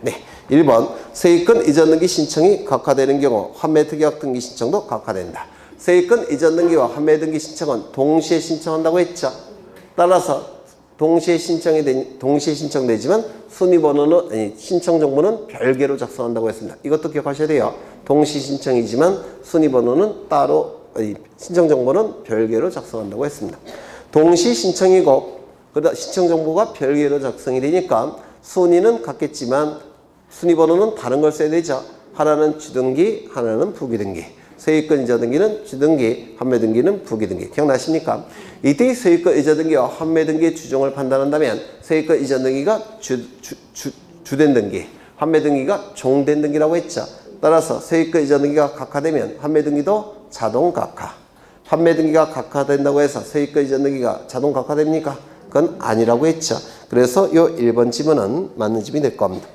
네. 1번 세입권 이전 등기 신청이 각하되는 경우 환매 특약 등기 신청도 각하된다. 세입권 이전 등기와 환매 등기 신청은 동시에 신청한다고 했죠. 따라서 동시에 신청되지만 순위번호는 아니 신청 정보는 별개로 작성한다고 했습니다. 이것도 기억하셔야 돼요. 동시 신청이지만 순위번호는 따로 신청 정보는 별개로 작성한다고 했습니다. 동시 신청이고 그다음 신청 정보가 별개로 작성이 되니까 순위는 같겠지만 순위번호는 다른 걸 써야 되죠. 하나는 주등기, 하나는 부기등기. 세입권 이전 등기는 주등기, 환매 등기는 부기등기. 기억나십니까? 이때 세입권 이전 등기와 환매 등기의 주종을 판단한다면 세입권 이전 등기가 주된 등기, 환매 등기가 종된 등기라고 했죠. 따라서 세입권 이전 등기가 각하되면 환매 등기도 자동 각하. 환매 등기가 각하된다고 해서 세입권 이전 등기가 자동 각하됩니까? 그건 아니라고 했죠. 그래서 이 1번 지문은 맞는 지문이 될 겁니다.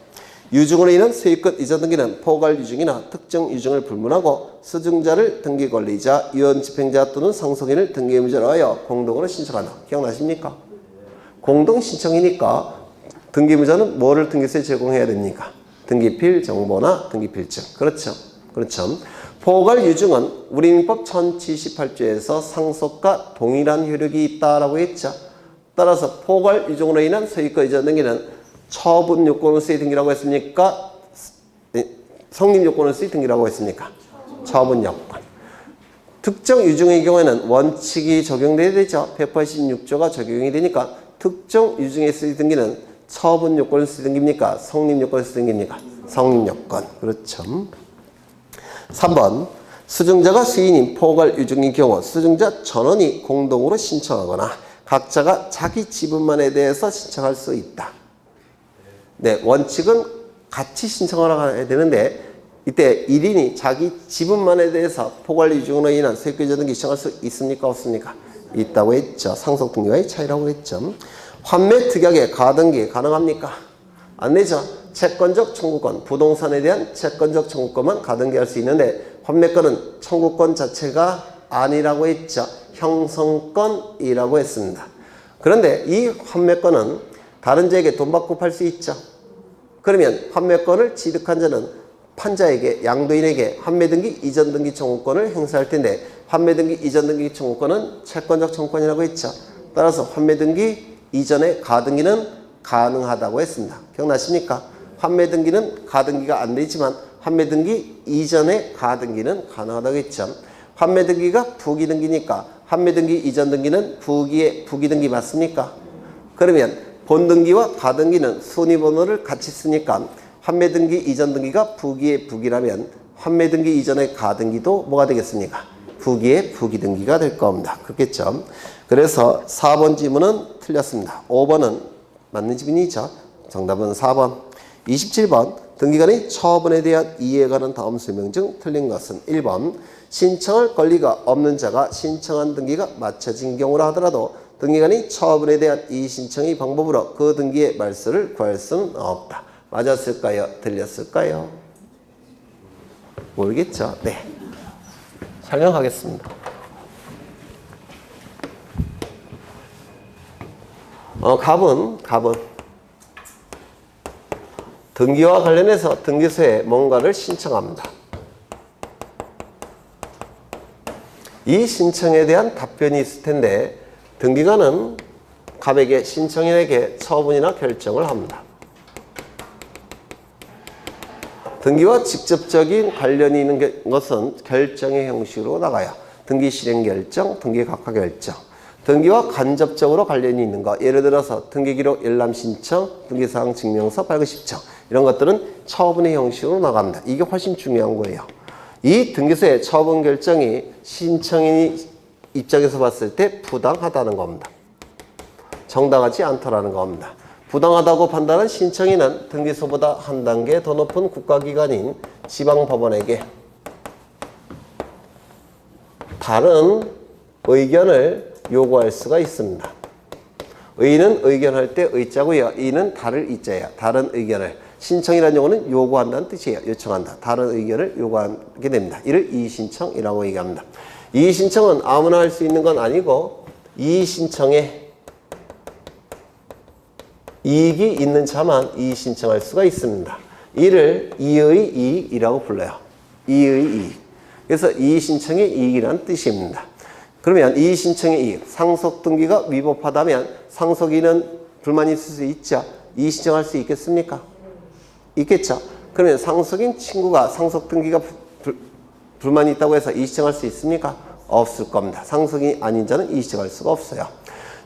유증으로 인한 세입권 이전 등기는 포괄 유증이나 특정 유증을 불문하고 수증자를 등기 권리자, 유언 집행자 또는 상속인을 등기 의무자로 하여 공동으로 신청한다. 기억나십니까? 공동 신청이니까 등기 의무자는 뭐를 등기소에 제공해야 됩니까? 등기필 정보나 등기필증. 그렇죠. 그렇죠. 포괄 유증은 우리 민법 1078조에서 상속과 동일한 효력이 있다라고 했죠. 따라서 포괄 유증으로 인한 소유권 이전 등기는 처분 요건으로서의 등기라고 했습니까? 성립 요건으로서의 등기라고 했습니까? 처분 요건. 특정 유증의 경우에는 원칙이 적용돼야 되죠. 186조가 적용이 되니까 특정 유증에서의 등기는 처분 요건으로서의 등기입니까? 성립 요건으로서의 등기입니까? 성립 요건. 그렇죠. 3번 수증자가 수인인 포괄 유증의 경우 수증자 전원이 공동으로 신청하거나 각자가 자기 지분만에 대해서 신청할 수 있다. 네, 원칙은 같이 신청하러 해야 되는데 이때 1인이 자기 지분만에 대해서 포괄 유증으로 인한 세입권 이전 등기 신청할 수 있습니까? 없습니까? 있다고 했죠. 상속 등기와의 차이라고 했죠. 환매 특약의 가등기 가능합니까? 안 되죠. 채권적 청구권, 부동산에 대한 채권적 청구권만 가등기할 수 있는데 환매권은 청구권 자체가 아니라고 했죠. 형성권이라고 했습니다. 그런데 이 환매권은 다른 자에게 돈 받고 팔 수 있죠. 그러면 환매권을 취득한 자는 판자에게, 양도인에게 환매등기 이전 등기 청구권을 행사할 텐데 환매등기 이전 등기 청구권은 채권적 청구권이라고 했죠. 따라서 환매등기 이전의 가등기는 가능하다고 했습니다. 기억나십니까? 환매등기는 가등기가 안 되지만 환매등기 이전의 가등기는 가능하다고 했죠. 환매등기가 부기등기니까 환매등기 이전 등기는 부기등기 맞습니까? 그러면 본등기와 가등기는 순위번호를 같이 쓰니까 환매등기 이전 등기가 부기의 부기라면 환매등기 이전의 가등기도 뭐가 되겠습니까? 부기의 부기등기가 될 겁니다. 그렇겠죠? 그래서 4번 지문은 틀렸습니다. 5번은 맞는 지문이죠. 정답은 4번. 27번 등기관의 처분에 대한 이해에 관한 다음 설명 중 틀린 것은 1번 신청할 권리가 없는 자가 신청한 등기가 맞춰진 경우라 하더라도 등기관이 처분에 대한 이의 신청의 방법으로 그 등기의 말소를 구할 수는 없다. 맞았을까요? 틀렸을까요? 모르겠죠? 네. 설명하겠습니다. 갑은 등기와 관련해서 등기소에 뭔가를 신청합니다. 이 신청에 대한 답변이 있을 텐데 등기관은 갑에게 신청인에게 처분이나 결정을 합니다. 등기와 직접적인 관련이 있는 것은 결정의 형식으로 나가요. 등기 실행 결정, 등기 각하 결정. 등기와 간접적으로 관련이 있는 것, 예를 들어서 등기기록 열람 신청, 등기사항 증명서 발급 신청 이런 것들은 처분의 형식으로 나갑니다. 이게 훨씬 중요한 거예요. 이 등기소의 처분 결정이 신청인이 입장에서 봤을 때 부당하다는 겁니다. 정당하지 않다라는 겁니다. 부당하다고 판단한 신청인은 등기소보다 한 단계 더 높은 국가기관인 지방법원에게 다른 의견을 요구할 수가 있습니다. 의는 의견할 때 의자고요. 이는 다를 이자예요. 다른 의견을. 신청이라는 용어는 요구한다는 뜻이에요. 요청한다. 다른 의견을 요구하게 됩니다. 이를 이의신청이라고 얘기합니다. 이의신청은 아무나 할 수 있는 건 아니고 이의신청에 이익이 있는 자만 이의신청할 수가 있습니다. 이를 이의 이익이라고 불러요. 이의 이익. 그래서 이의신청의 이익이라는 뜻입니다. 그러면 이의신청의 이익, 상속등기가 위법하다면 상속인은 불만이 있을 수 있죠. 이의신청할 수 있겠습니까? 있겠죠. 그러면 상속인 친구가 상속등기가 불만이 있다고 해서 이의신청할 수 있습니까? 없을 겁니다. 상속인이 아닌 자는 이의신청할 수가 없어요.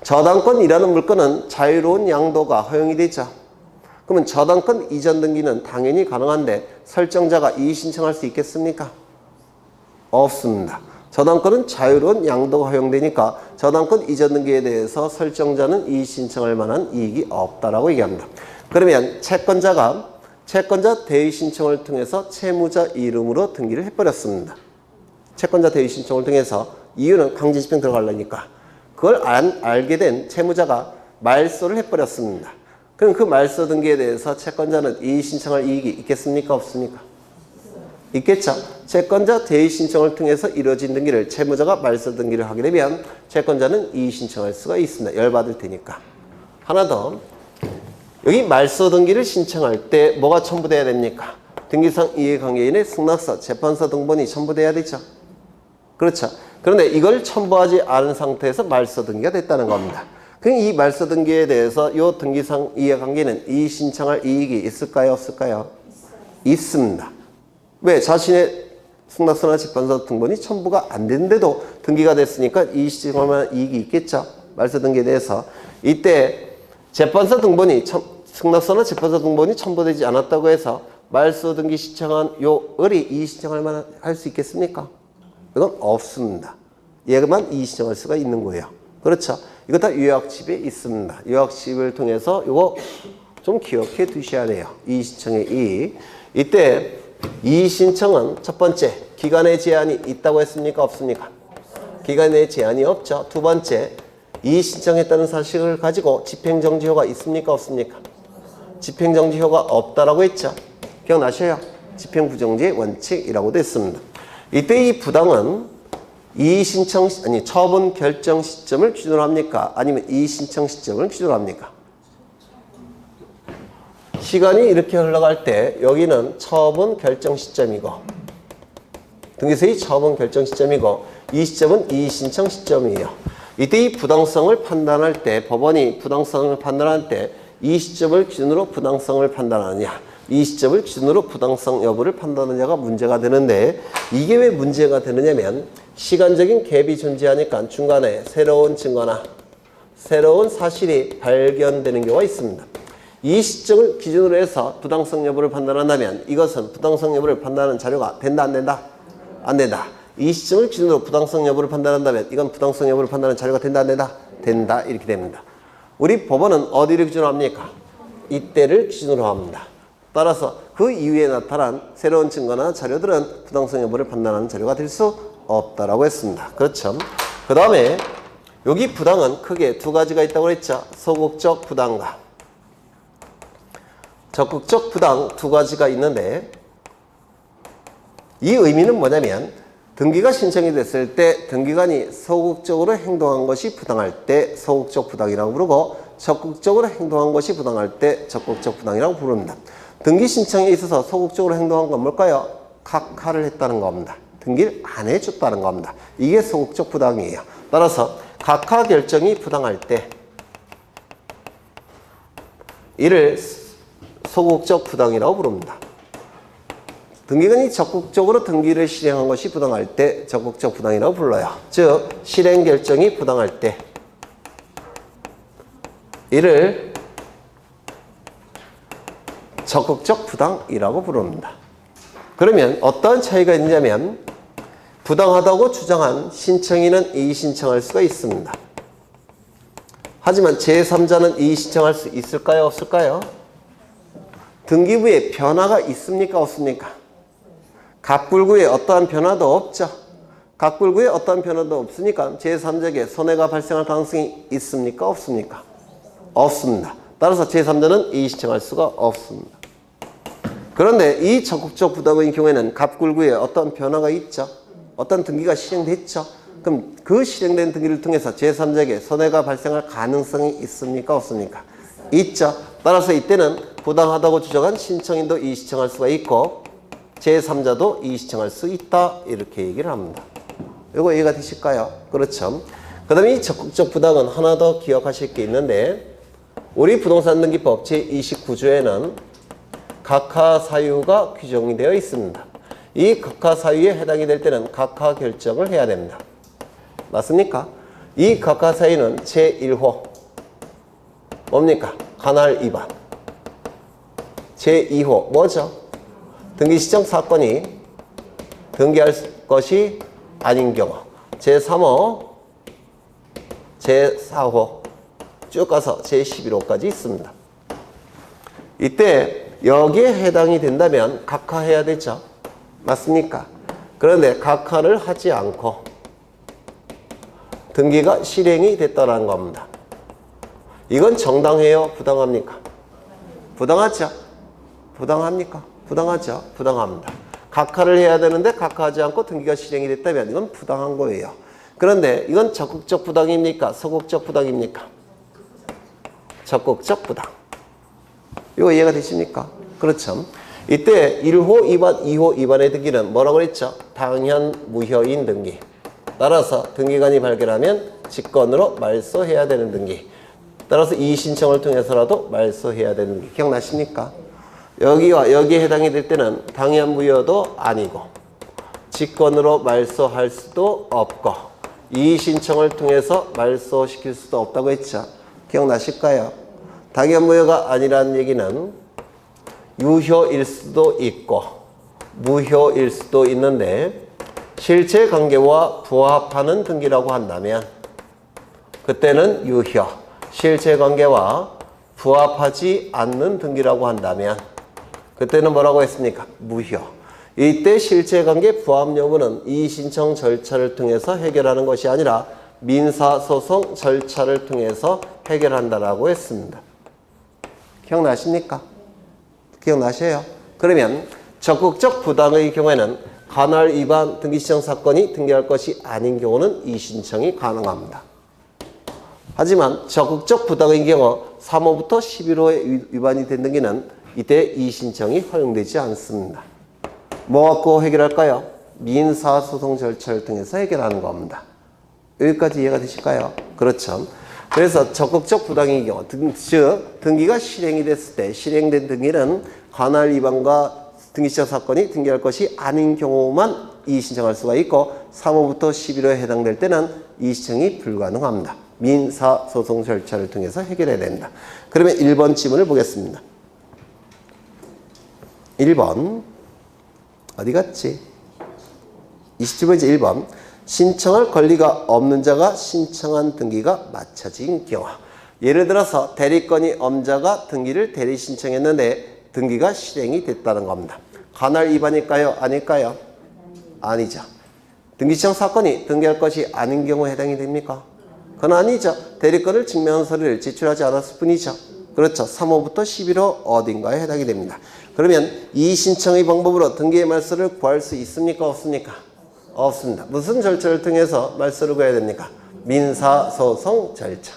저당권이라는 물건은 자유로운 양도가 허용이 되죠. 그러면 저당권 이전 등기는 당연히 가능한데 설정자가 이의신청할 수 있겠습니까? 없습니다. 저당권은 자유로운 양도가 허용되니까 저당권 이전 등기에 대해서 설정자는 이의신청할 만한 이익이 없다라고 얘기합니다. 그러면 채권자가 채권자 대의신청을 통해서 채무자 이름으로 등기를 해버렸습니다. 채권자 대의신청을 통해서 이유는 강제집행 들어가려니까 그걸 알게 된 채무자가 말소를 해버렸습니다. 그럼 그 말소 등기에 대해서 채권자는 이의신청할 이익이 있겠습니까? 없습니까? 있겠죠. 채권자 대의신청을 통해서 이루어진 등기를 채무자가 말소 등기를 하게 되면 채권자는 이의신청할 수가 있습니다. 열받을 테니까. 하나 더. 여기 말소 등기를 신청할 때 뭐가 첨부돼야 됩니까? 등기상 이해관계인의 승낙서, 재판서 등본이 첨부돼야 되죠. 그렇죠. 그런데 이걸 첨부하지 않은 상태에서 말소 등기가 됐다는 겁니다. 그럼 이 말소 등기에 대해서 이 등기상 이해관계는 이의신청할 이익이 있을까요? 없을까요? 있습니다. 왜? 자신의 승낙서나 재판서 등본이 첨부가 안 됐는데도 등기가 됐으니까 이의신청할 만한 이익이 있겠죠. 말소 등기에 대해서. 이때 재판서 등본이 승낙서나 재판서 등본이 첨부되지 않았다고 해서 말소 등기 신청한 요 을이 이의신청할 만한 할 수 있겠습니까? 이건 없습니다. 얘만 이의신청할 수가 있는 거예요. 그렇죠? 이거 다 요약집에 있습니다. 요약집을 통해서 이거 좀 기억해 두셔야 돼요. 이의신청의 이의. 이때 이의신청은 첫 번째, 기간의 제한이 있다고 했습니까? 없습니까? 기간의 제한이 없죠. 두 번째, 이의신청했다는 사실을 가지고 집행정지효가 있습니까? 없습니까? 집행정지효가 없다라고 했죠. 기억나셔요? 집행부정지의 원칙이라고도 했습니다. 이때 이 부당은 이의신청, 처분 결정 시점을 기준으로 합니까? 아니면 이의신청 시점을 기준으로 합니까? 시간이 이렇게 흘러갈 때 여기는 처분 결정 시점이고 등기소의 처분 결정 시점이고 이 시점은 이의신청 시점이에요. 이때 이 부당성을 판단할 때 법원이 부당성을 판단할 때 이 시점을 기준으로 부당성을 판단하느냐 이 시점을 기준으로 부당성 여부를 판단하느냐가 문제가 되는데 이게 왜 문제가 되느냐면 시간적인 갭이 존재하니까 중간에 새로운 증거나 새로운 사실이 발견되는 경우가 있습니다. 이 시점을 기준으로 해서 부당성 여부를 판단한다면 이것은 부당성 여부를 판단하는 자료가 된다 안 된다? 안 된다. 이 시점을 기준으로 부당성 여부를 판단한다면 이건 부당성 여부를 판단하는 자료가 된다 안 된다? 된다. 이렇게 됩니다. 우리 법원은 어디를 기준으로 합니까? 이때를 기준으로 합니다. 따라서 그 이후에 나타난 새로운 증거나 자료들은 부당성 여부를 판단하는 자료가 될 수 없다라고 했습니다. 그렇죠. 그 다음에 여기 부당은 크게 두 가지가 있다고 그랬죠. 소극적 부당과 적극적 부당 두 가지가 있는데 이 의미는 뭐냐면 등기가 신청이 됐을 때 등기관이 소극적으로 행동한 것이 부당할 때 소극적 부당이라고 부르고 적극적으로 행동한 것이 부당할 때 적극적 부당이라고 부릅니다. 등기 신청에 있어서 소극적으로 행동한 건 뭘까요? 각하를 했다는 겁니다. 등기를 안 해줬다는 겁니다. 이게 소극적 부당이에요. 따라서 각하 결정이 부당할 때 이를 소극적 부당이라고 부릅니다. 등기관이 적극적으로 등기를 실행한 것이 부당할 때 적극적 부당이라고 불러요. 즉 실행 결정이 부당할 때 이를 적극적 부당이라고 부릅니다. 그러면 어떤 차이가 있냐면 부당하다고 주장한 신청인은 이의 신청할 수가 있습니다. 하지만 제3자는 이의 신청할 수 있을까요? 없을까요? 등기부에 변화가 있습니까? 없습니까? 갑불구에 어떠한 변화도 없죠. 갑불구에 어떠한 변화도 없으니까 제3자에게 손해가 발생할 가능성이 있습니까? 없습니까? 없습니다. 따라서 제3자는 이의 신청할 수가 없습니다. 그런데 이 적극적 부당의 경우에는 갑불구에 어떤 변화가 있죠. 어떤 등기가 실행됐죠. 그럼 그 실행된 등기를 통해서 제3자에게 손해가 발생할 가능성이 있습니까? 없습니까? 있죠. 따라서 이때는 부당하다고 주장한 신청인도 이의 신청할 수가 있고 제3자도 이의 신청할 수 있다. 이렇게 얘기를 합니다. 이거 이해가 되실까요? 그렇죠. 그 다음에 이 적극적 부당은 하나 더 기억하실 게 있는데 우리 부동산 등기법 제29조에는 각하사유가 규정이 되어 있습니다. 이 각하사유에 해당이 될 때는 각하결정을 해야 됩니다. 맞습니까? 이 각하사유는 제1호 뭡니까? 관할 위반. 제2호 뭐죠? 등기시정 사건이 등기할 것이 아닌 경우. 제3호, 제4호 쭉 가서 제11호까지 있습니다. 이때 여기에 해당이 된다면 각하해야 되죠. 맞습니까? 그런데 각하를 하지 않고 등기가 실행이 됐다는 겁니다. 이건 정당해요? 부당합니까? 부당하죠? 부당합니까? 부당하죠? 부당합니다. 각하를 해야 되는데 각하하지 않고 등기가 실행이 됐다면 이건 부당한 거예요. 그런데 이건 적극적 부당입니까? 소극적 부당입니까? 적극적 부당. 이거 이해가 되십니까? 그렇죠. 이때 1호 위반, 2호 위반의 등기는 뭐라고 그랬죠? 당연 무효인 등기. 따라서 등기관이 발견하면 직권으로 말소해야 되는 등기. 따라서 이의 신청을 통해서라도 말소해야 되는 등기. 기억나십니까? 여기와 여기에 해당이 될 때는 당연 무효도 아니고 직권으로 말소할 수도 없고 이의 신청을 통해서 말소시킬 수도 없다고 했죠. 기억나실까요? 당연 무효가 아니라는 얘기는 유효일 수도 있고 무효일 수도 있는데 실체 관계와 부합하는 등기라고 한다면 그때는 유효, 실체 관계와 부합하지 않는 등기라고 한다면 그때는 뭐라고 했습니까? 무효. 이때 실체 관계 부합 여부는 이의 신청 절차를 통해서 해결하는 것이 아니라 민사소송 절차를 통해서 해결한다라고 했습니다. 기억나십니까? 기억나셔요? 그러면 적극적 부당의 경우에는 관할 위반 등기시정 사건이 등기할 것이 아닌 경우는 이의 신청이 가능합니다. 하지만 적극적 부당의 경우 3호부터 11호에 위반이 된 등기는 이때 이의 신청이 허용되지 않습니다. 뭐 갖고 해결할까요? 민사소송 절차를 통해서 해결하는 겁니다. 여기까지 이해가 되실까요? 그렇죠. 그래서 적극적 부당의 경우, 즉 등기가 실행이 됐을 때 실행된 등기는 관할 위반과 등기시정 사건이 등기할 것이 아닌 경우만 이의 신청할 수가 있고 3호부터 11호에 해당될 때는 이의 신청이 불가능합니다. 민사소송 절차를 통해서 해결해야 됩니다. 그러면 1번 지문을 보겠습니다. 1번 어디 갔지? 27번째 1번 신청할 권리가 없는 자가 신청한 등기가 맞춰진 경우. 예를 들어서 대리권이 엄자가 등기를 대리 신청했는데 등기가 실행이 됐다는 겁니다. 관할 위반일까요? 아닐까요? 아니죠. 등기시정 사건이 등기할 것이 아닌 경우에 해당이 됩니까? 그건 아니죠. 대리권을 증명한 서류를 제출하지 않았을 뿐이죠. 그렇죠. 3호부터 11호 어딘가에 해당이 됩니다. 그러면 이의 신청의 방법으로 등기의 말소를 구할 수 있습니까? 없습니까? 없습니다. 무슨 절차를 통해서 말소를 구해야 됩니까? 민사소송 절차.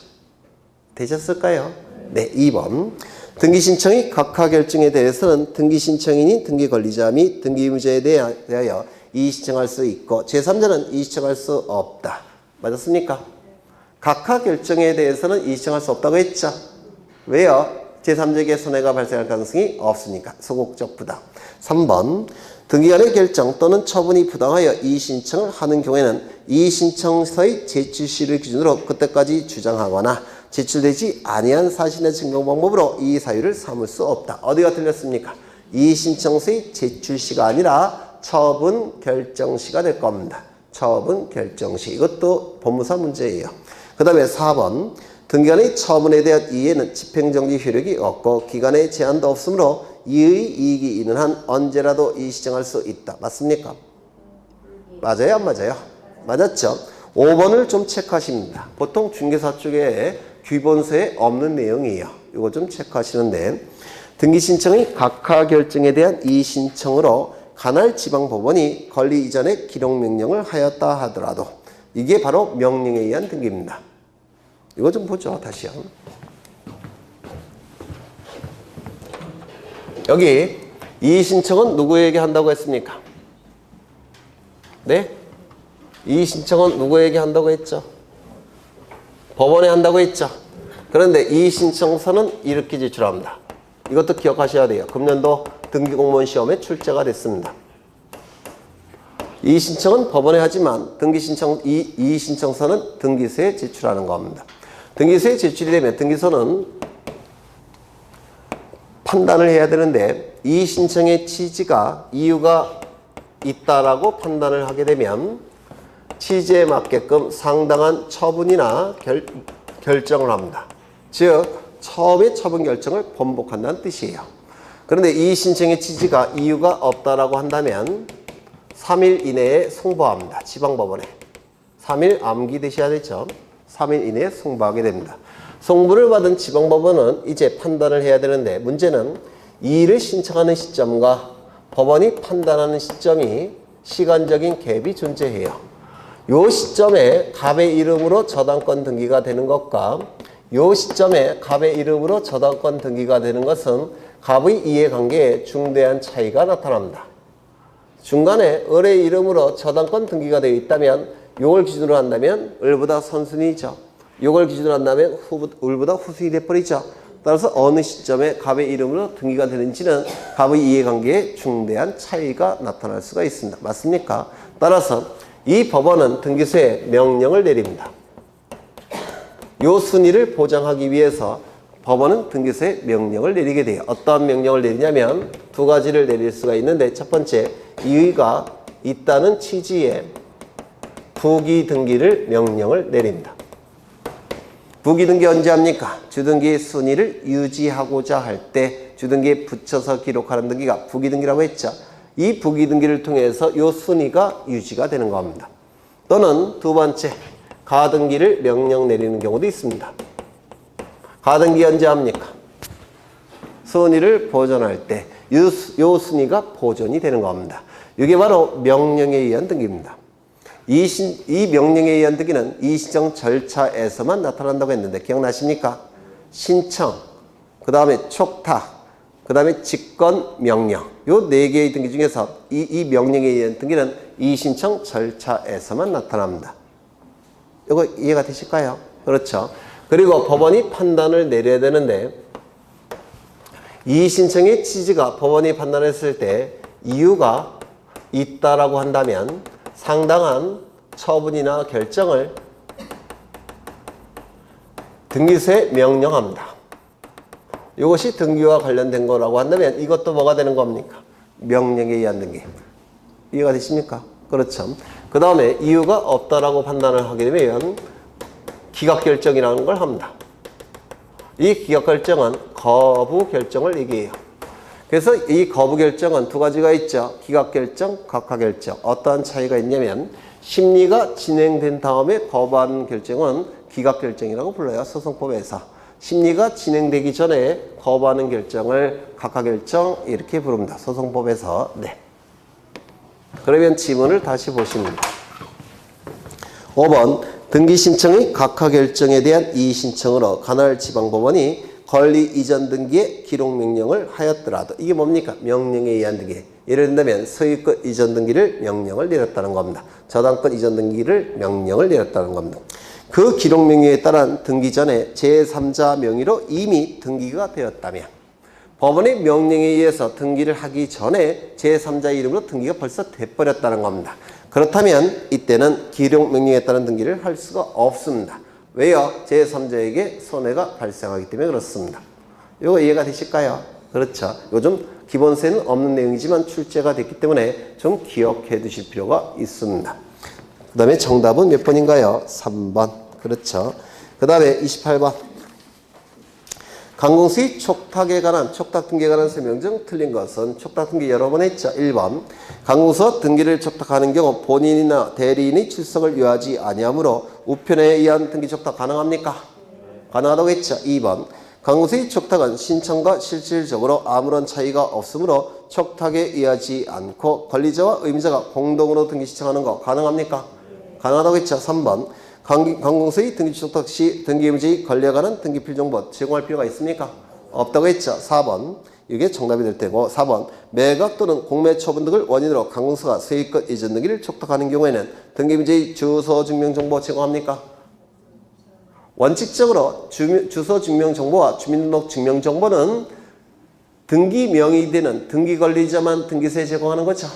되셨을까요? 네, 2번. 등기 신청의 각하 결정에 대해서는 등기 신청인이 등기 권리자 및 등기 의무자에 대하여 이의 신청할 수 있고 제3자는 이의 신청할 수 없다. 맞았습니까? 각하 결정에 대해서는 이의 신청할 수 없다고 했죠. 왜요? 제3자에게 손해가 발생할 가능성이 없으니까. 소극적 부당. 3번. 등기관의 결정 또는 처분이 부당하여 이의 신청을 하는 경우에는 이의 신청서의 제출시를 기준으로 그때까지 주장하거나 제출되지 아니한 사실의 증거 방법으로 이의 사유를 삼을 수 없다. 어디가 틀렸습니까? 이의 신청서의 제출시가 아니라 처분 결정시가 될 겁니다. 처분 결정 시. 이것도 법무사 문제예요. 그 다음에 4번 등기관의 처분에 대한 이의에는 집행정지 효력이 없고 기간의 제한도 없으므로 이의 이익이 있는 한 언제라도 이의시정할 수 있다. 맞습니까? 맞아요? 안 맞아요? 맞았죠? 5번을 좀 체크하십니다. 보통 중개사 쪽에 규본서에 없는 내용이에요. 이거 좀 체크하시는데 등기신청의 각하 결정에 대한 이의신청으로 관할 지방법원이 권리 이전의 기록명령을 하였다 하더라도 이게 바로 명령에 의한 등기입니다. 이거 좀 보죠. 다시요. 여기 이의신청은 누구에게 한다고 했습니까? 네? 이의신청은 누구에게 한다고 했죠? 법원에 한다고 했죠? 그런데 이의신청서는 이렇게 제출합니다. 이것도 기억하셔야 돼요. 금년도 등기공무원 시험에 출제가 됐습니다. 이의신청은 법원에 하지만 이의신청서는 등기소에 제출하는 겁니다. 등기소에 제출이 되면 등기소는 판단을 해야 되는데 이의신청의 취지가 이유가 있다라고 판단을 하게 되면 취지에 맞게끔 상당한 처분이나 결정을 합니다. 즉 처음에 처분 결정을 번복한다는 뜻이에요. 그런데 이의신청의 취지가 이유가 없다라고 한다면 3일 이내에 송부합니다. 지방법원에. 3일 암기되셔야 되죠. 3일 이내에 송부하게 됩니다. 송부를 받은 지방법원은 이제 판단을 해야 되는데 문제는 이의를 신청하는 시점과 법원이 판단하는 시점이 시간적인 갭이 존재해요. 이 시점에 갑의 이름으로 저당권 등기가 되는 것과 이 시점에 갑의 이름으로 저당권 등기가 되는 것은 갑의 이해관계에 중대한 차이가 나타납니다. 중간에 을의 이름으로 저당권 등기가 되어 있다면 요걸 기준으로 한다면 을보다 선순위죠. 요걸 기준으로 한다면 을보다 후순위 돼버리죠. 따라서 어느 시점에 갑의 이름으로 등기가 되는지는 갑의 이해관계에 중대한 차이가 나타날 수가 있습니다. 맞습니까? 따라서 이 법원은 등기소에 명령을 내립니다. 요 순위를 보장하기 위해서 법원은 등기소에 명령을 내리게 돼요. 어떠한 명령을 내리냐면 두 가지를 내릴 수가 있는데 첫 번째, 이의가 있다는 취지의 부기등기를 명령을 내립니다. 부기등기 언제 합니까? 주등기의 순위를 유지하고자 할 때 주등기에 붙여서 기록하는 등기가 부기등기라고 했죠. 이 부기등기를 통해서 이 순위가 유지가 되는 겁니다. 또는 두 번째, 가등기를 명령 내리는 경우도 있습니다. 가등기 언제 합니까? 순위를 보존할 때 이 순위가 보존이 되는 겁니다. 이게 바로 명령에 의한 등기입니다. 이 명령에 의한 등기는 이의신청 절차에서만 나타난다고 했는데 기억나십니까? 신청, 그 다음에 촉탁, 그 다음에 직권명령, 요 네 개의 등기 중에서 이 명령에 의한 등기는 이의신청 절차에서만 나타납니다. 이거 이해가 되실까요? 그렇죠. 그리고 법원이 판단을 내려야 되는데 이의신청의 취지가 법원이 판단했을 때 이유가 있다라고 한다면 상당한 처분이나 결정을 등기소에 명령합니다. 이것이 등기와 관련된 거라고 한다면 이것도 뭐가 되는 겁니까? 명령에 의한 등기. 이해가 되십니까? 그렇죠. 그 다음에 이유가 없다라고 판단을 하게 되면 기각결정이라는 걸 합니다. 이 기각결정은 거부결정을 얘기해요. 그래서 이 거부결정은 두 가지가 있죠. 기각결정, 각하결정. 어떠한 차이가 있냐면 심리가 진행된 다음에 거부하는 결정은 기각결정이라고 불러요. 소송법에서. 심리가 진행되기 전에 거부하는 결정을 각하결정 이렇게 부릅니다. 소송법에서. 네. 그러면 지문을 다시 보십니다. 5번 등기신청의 각하결정에 대한 이의신청으로 관할 지방법원이 권리 이전 등기의 기록명령을 하였더라도 이게 뭡니까? 명령에 의한 등기. 예를 든다면 소유권 이전 등기를 명령을 내렸다는 겁니다. 저당권 이전 등기를 명령을 내렸다는 겁니다. 그 기록명령에 따른 등기 전에 제3자 명의로 이미 등기가 되었다면 법원의 명령에 의해서 등기를 하기 전에 제3자 이름으로 등기가 벌써 돼버렸다는 겁니다. 그렇다면 이때는 기록명령에 따른 등기를 할 수가 없습니다. 왜요? 제3자에게 손해가 발생하기 때문에 그렇습니다. 이거 이해가 되실까요? 그렇죠. 요즘 기본세는 없는 내용이지만 출제가 됐기 때문에 좀 기억해 두실 필요가 있습니다. 그 다음에 정답은 몇 번인가요? 3번. 그렇죠. 그 다음에 28번. 강공수의 촉탁에 관한, 촉탁 등기에 관한 설명 중 틀린 것은 촉탁 등기 여러 번 했죠. 1번. 강공수가 등기를 촉탁하는 경우 본인이나 대리인의 출석을 요하지 아니하므로 우편에 의한 등기 촉탁 가능합니까? 가능하다고 했죠. 2번. 강공수의 촉탁은 신청과 실질적으로 아무런 차이가 없으므로 촉탁에 의하지 않고 권리자와 의무자가 공동으로 등기 신청하는 거 가능합니까? 가능하다고 했죠. 3번. 강공수의 등기 촉탁 시 등기 의무자의 권리에 관한 등기 필정보 제공할 필요가 있습니까? 없다고 했죠. 4번. 이게 정답이 될 테고 4번. 매각 또는 공매 처분 등을 원인으로 강공수가 소유권 이전 등기를 촉탁하는 경우에는 등기 의무자의 주소 증명 정보 제공합니까? 원칙적으로 주소 증명 정보와 주민등록 증명 정보는 등기 명의 되는 등기 권리자만 등기소에 제공하는 거죠.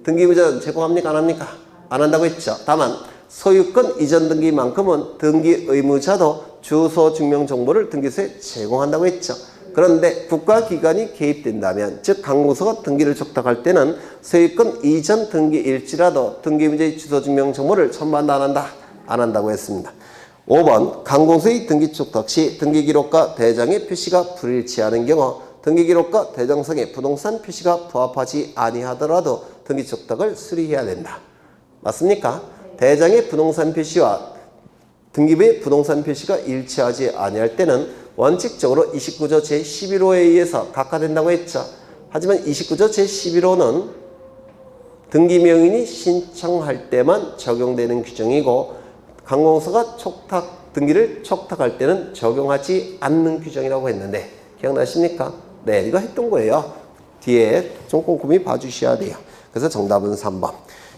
등기 의무자는 제공합니까? 안 합니까? 안 한다고 했죠. 다만 소유권 이전 등기만큼은 등기 의무자도 주소 증명 정보를 등기소에 제공한다고 했죠. 그런데 국가기관이 개입된다면, 즉 강공수가 등기를 촉탁할 때는 소유권 이전 등기일지라도 등기 의무자의 주소 증명 정보를 첨부한다 안 한다? 안 한다고 했습니다. 5번. 강공수의 등기 촉탁 시 등기기록과 대장의 표시가 불일치하는 경우 등기기록과 대장성의 부동산 표시가 부합하지 아니하더라도 등기 촉탁을 수리해야 된다. 맞습니까? 대장의 부동산 표시와 등기부의 부동산 표시가 일치하지 아니할 때는 원칙적으로 29조 제11호에 의해서 각하된다고 했죠. 하지만 29조 제11호는 등기명인이 신청할 때만 적용되는 규정이고 강공수가 등기를 촉탁할 때는 적용하지 않는 규정이라고 했는데 기억나십니까? 네, 이거 했던 거예요. 뒤에 좀 꼼꼼히 봐주셔야 돼요. 그래서 정답은 3번.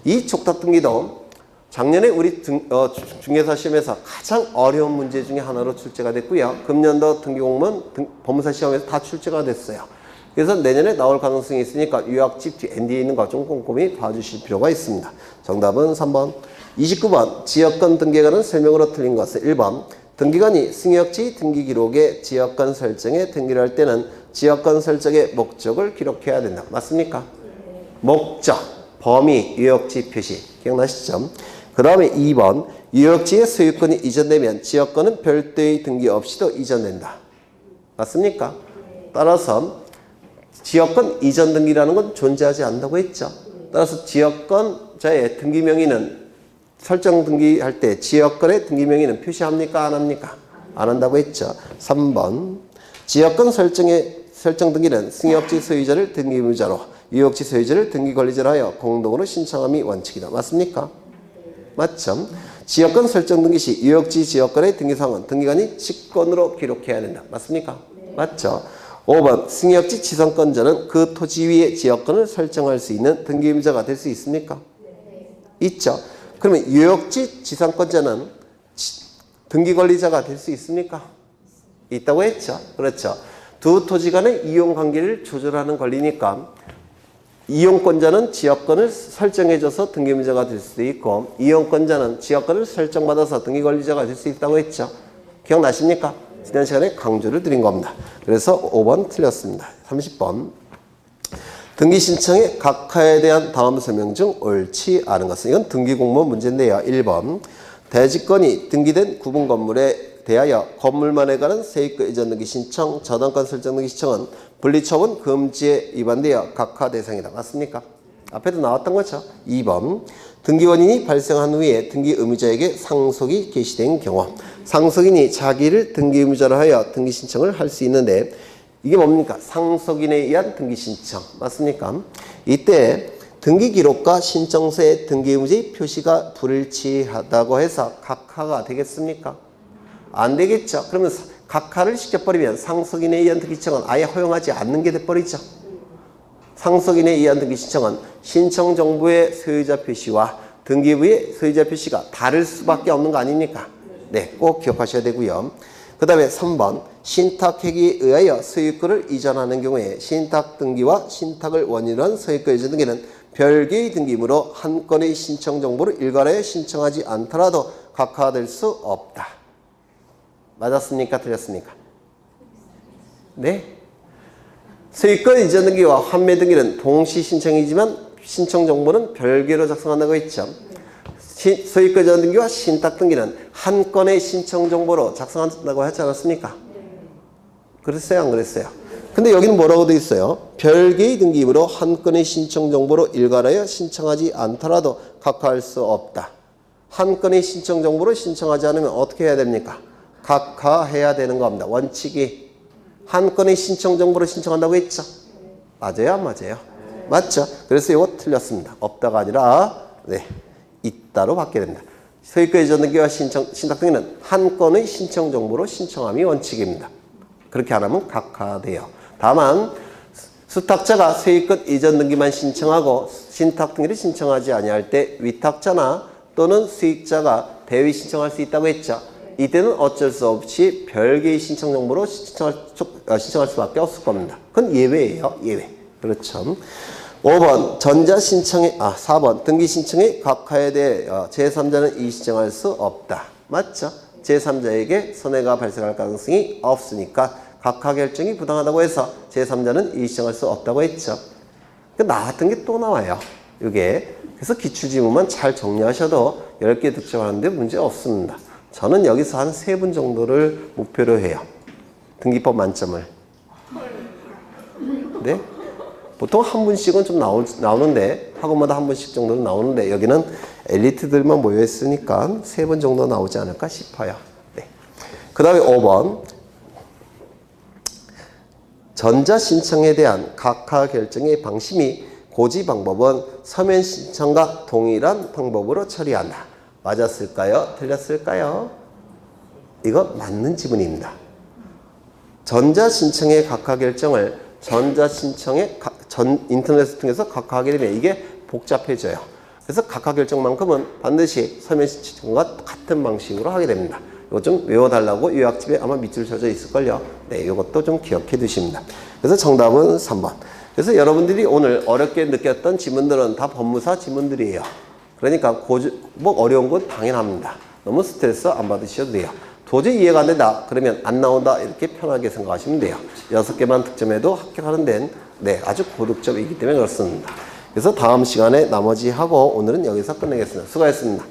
이 촉탁 등기도 작년에 우리 중개사 시험에서 가장 어려운 문제 중에 하나로 출제가 됐고요. 금년도 등기공무원 법무사 시험에서 다 출제가 됐어요. 그래서 내년에 나올 가능성이 있으니까 요약집 뒤 ND에 있는 거 좀 꼼꼼히 봐주실 필요가 있습니다. 정답은 3번. 29번. 지역권 등기에 관한 설명으로 틀린 것은 1번. 등기관이 승역지 등기기록에 지역권 설정에 등기를 할 때는 지역권 설정의 목적을 기록해야 된다. 맞습니까? 목적, 범위, 유역지 표시. 기억나시죠? 그 다음에 2번. 유역지의 소유권이 이전되면 지역권은 별도의 등기 없이도 이전된다. 맞습니까? 따라서 지역권 이전 등기라는 건 존재하지 않는다고 했죠. 따라서 지역권자의 등기 명의는 설정 등기할 때 지역권의 등기 명의는 표시합니까? 안 합니까? 안 한다고 했죠. 3번. 지역권 설정 등기는 승역지 소유자를 등기 의무자로, 유역지 소유자를 등기 권리자로 하여 공동으로 신청함이 원칙이다. 맞습니까? 맞죠? 지역권 설정 등기 시 유역지 지역권의 등기사항은 등기관이 직권으로 기록해야 된다. 맞습니까? 맞죠? 5번. 승역지 지상권자는 그 토지 위에 지역권을 설정할 수 있는 등기 의무자가 될 수 있습니까? 있죠. 그러면 유역지 지상권자는 등기 권리자가 될 수 있습니까? 있다고 했죠. 그렇죠. 두 토지 간의 이용 관계를 조절하는 권리니까 이용권자는 지역권을 설정해줘서 등기 의무자가 될 수도 있고 이용권자는 지역권을 설정받아서 등기 권리자가 될 수 있다고 했죠. 기억나십니까? 지난 시간에 강조를 드린 겁니다. 그래서 5번 틀렸습니다. 30번. 등기 신청의 각하에 대한 다음 설명 중 옳지 않은 것은, 이건 등기공무원 문제인데요. 1번. 대지권이 등기된 구분 건물에 대하여 건물만에 관한 세입권 이전 등기 신청, 저당권 설정 등기 신청은 분리처분 금지에 위반되어 각하 대상이다. 맞습니까? 앞에도 나왔던 거죠. 2번. 등기원인이 발생한 후에 등기 의무자에게 상속이 개시된 경우 상속인이 자기를 등기 의무자로 하여 등기 신청을 할 수 있는데, 이게 뭡니까? 상속인에 의한 등기 신청. 맞습니까? 이때 등기 기록과 신청서의 등기 의무자의 표시가 불일치하다고 해서 각하가 되겠습니까? 안 되겠죠. 그러면 각하를 시켜버리면 상속인에 의한 등기 신청은 아예 허용하지 않는 게 돼버리죠. 상속인에 의한 등기 신청은 신청 정보의 소유자 표시와 등기부의 소유자 표시가 다를 수밖에 없는 거 아닙니까? 네, 꼭 기억하셔야 되고요. 그 다음에 3번. 신탁행위에 의하여 소유권을 이전하는 경우에 신탁 등기와 신탁을 원인으로 한 소유권 이전 등기는 별개의 등기이므로 한 건의 신청 정보를 일괄하여 신청하지 않더라도 각하될 수 없다. 맞았습니까? 틀렸습니까? 네. 소유권 이전 등기와 환매 등기는 동시 신청이지만 신청 정보는 별개로 작성한다고 했죠. 소유권 이전 등기와 신탁 등기는 한 건의 신청 정보로 작성한다고 하지 않았습니까? 그랬어요, 안 그랬어요? 근데 여기는 뭐라고 돼 있어요? 별개의 등기부로 한 건의 신청 정보로 일괄하여 신청하지 않더라도 각하할 수 없다. 한 건의 신청 정보로 신청하지 않으면 어떻게 해야 됩니까? 각하해야 되는 겁니다. 원칙이 한 건의 신청 정보로 신청한다고 했죠? 맞아요, 안 맞아요? 맞죠? 그래서 이거 틀렸습니다. 없다가 아니라 네, 있다로 바뀌어야 됩니다. 소유권 이전 등기와 신탁 등기는 한 건의 신청 정보로 신청함이 원칙입니다. 그렇게 안 하면 각하돼요. 다만 수탁자가 소유권 이전 등기만 신청하고 신탁 등기를 신청하지 아니할 때 위탁자나 또는 수익자가 대위 신청할 수 있다고 했죠. 이때는 어쩔 수 없이 별개의 신청 정보로 신청할 수밖에 없을 겁니다. 그건 예외예요. 예외. 그렇죠. 5번 4번 등기 신청의 각하에 대해 제3자는 이의신청할 수 없다. 맞죠? 제3자에게 손해가 발생할 가능성이 없으니까 각하 결정이 부당하다고 해서 제3자는 이의신청할 수 없다고 했죠. 나왔던 게 또 나와요. 이게. 그래서 기출지문만 잘 정리하셔도 10개 득점하는데 문제 없습니다. 저는 여기서 한 3분 정도를 목표로 해요. 등기법 만점을. 네? 보통 한 분씩은 좀 나오는데 학원마다 한 분씩 정도는 나오는데 여기는 엘리트들만 모여있으니까 3분 정도 나오지 않을까 싶어요. 네. 그 다음에 5번 전자신청에 대한 각하 결정의 방심이 고지 방법은 서면 신청과 동일한 방법으로 처리한다. 맞았을까요? 틀렸을까요? 이거 맞는 지문입니다. 전자신청의 각하 결정을 인터넷을 통해서 각하하게 되면 이게 복잡해져요. 그래서 각하 결정만큼은 반드시 서면 신청과 같은 방식으로 하게 됩니다. 이거 좀 외워달라고 요약집에 아마 밑줄 쳐져 있을걸요. 네, 이것도 좀 기억해 두십니다. 그래서 정답은 3번. 그래서 여러분들이 오늘 어렵게 느꼈던 지문들은 다 법무사 지문들이에요. 그러니까 어려운 건 당연합니다. 너무 스트레스 안 받으셔도 돼요. 도저히 이해가 안 된다. 그러면 안 나온다. 이렇게 편하게 생각하시면 돼요. 6개만 득점해도 합격하는 데는 네, 아주 고득점이기 때문에 그렇습니다. 그래서 다음 시간에 나머지 하고 오늘은 여기서 끝내겠습니다. 수고하셨습니다.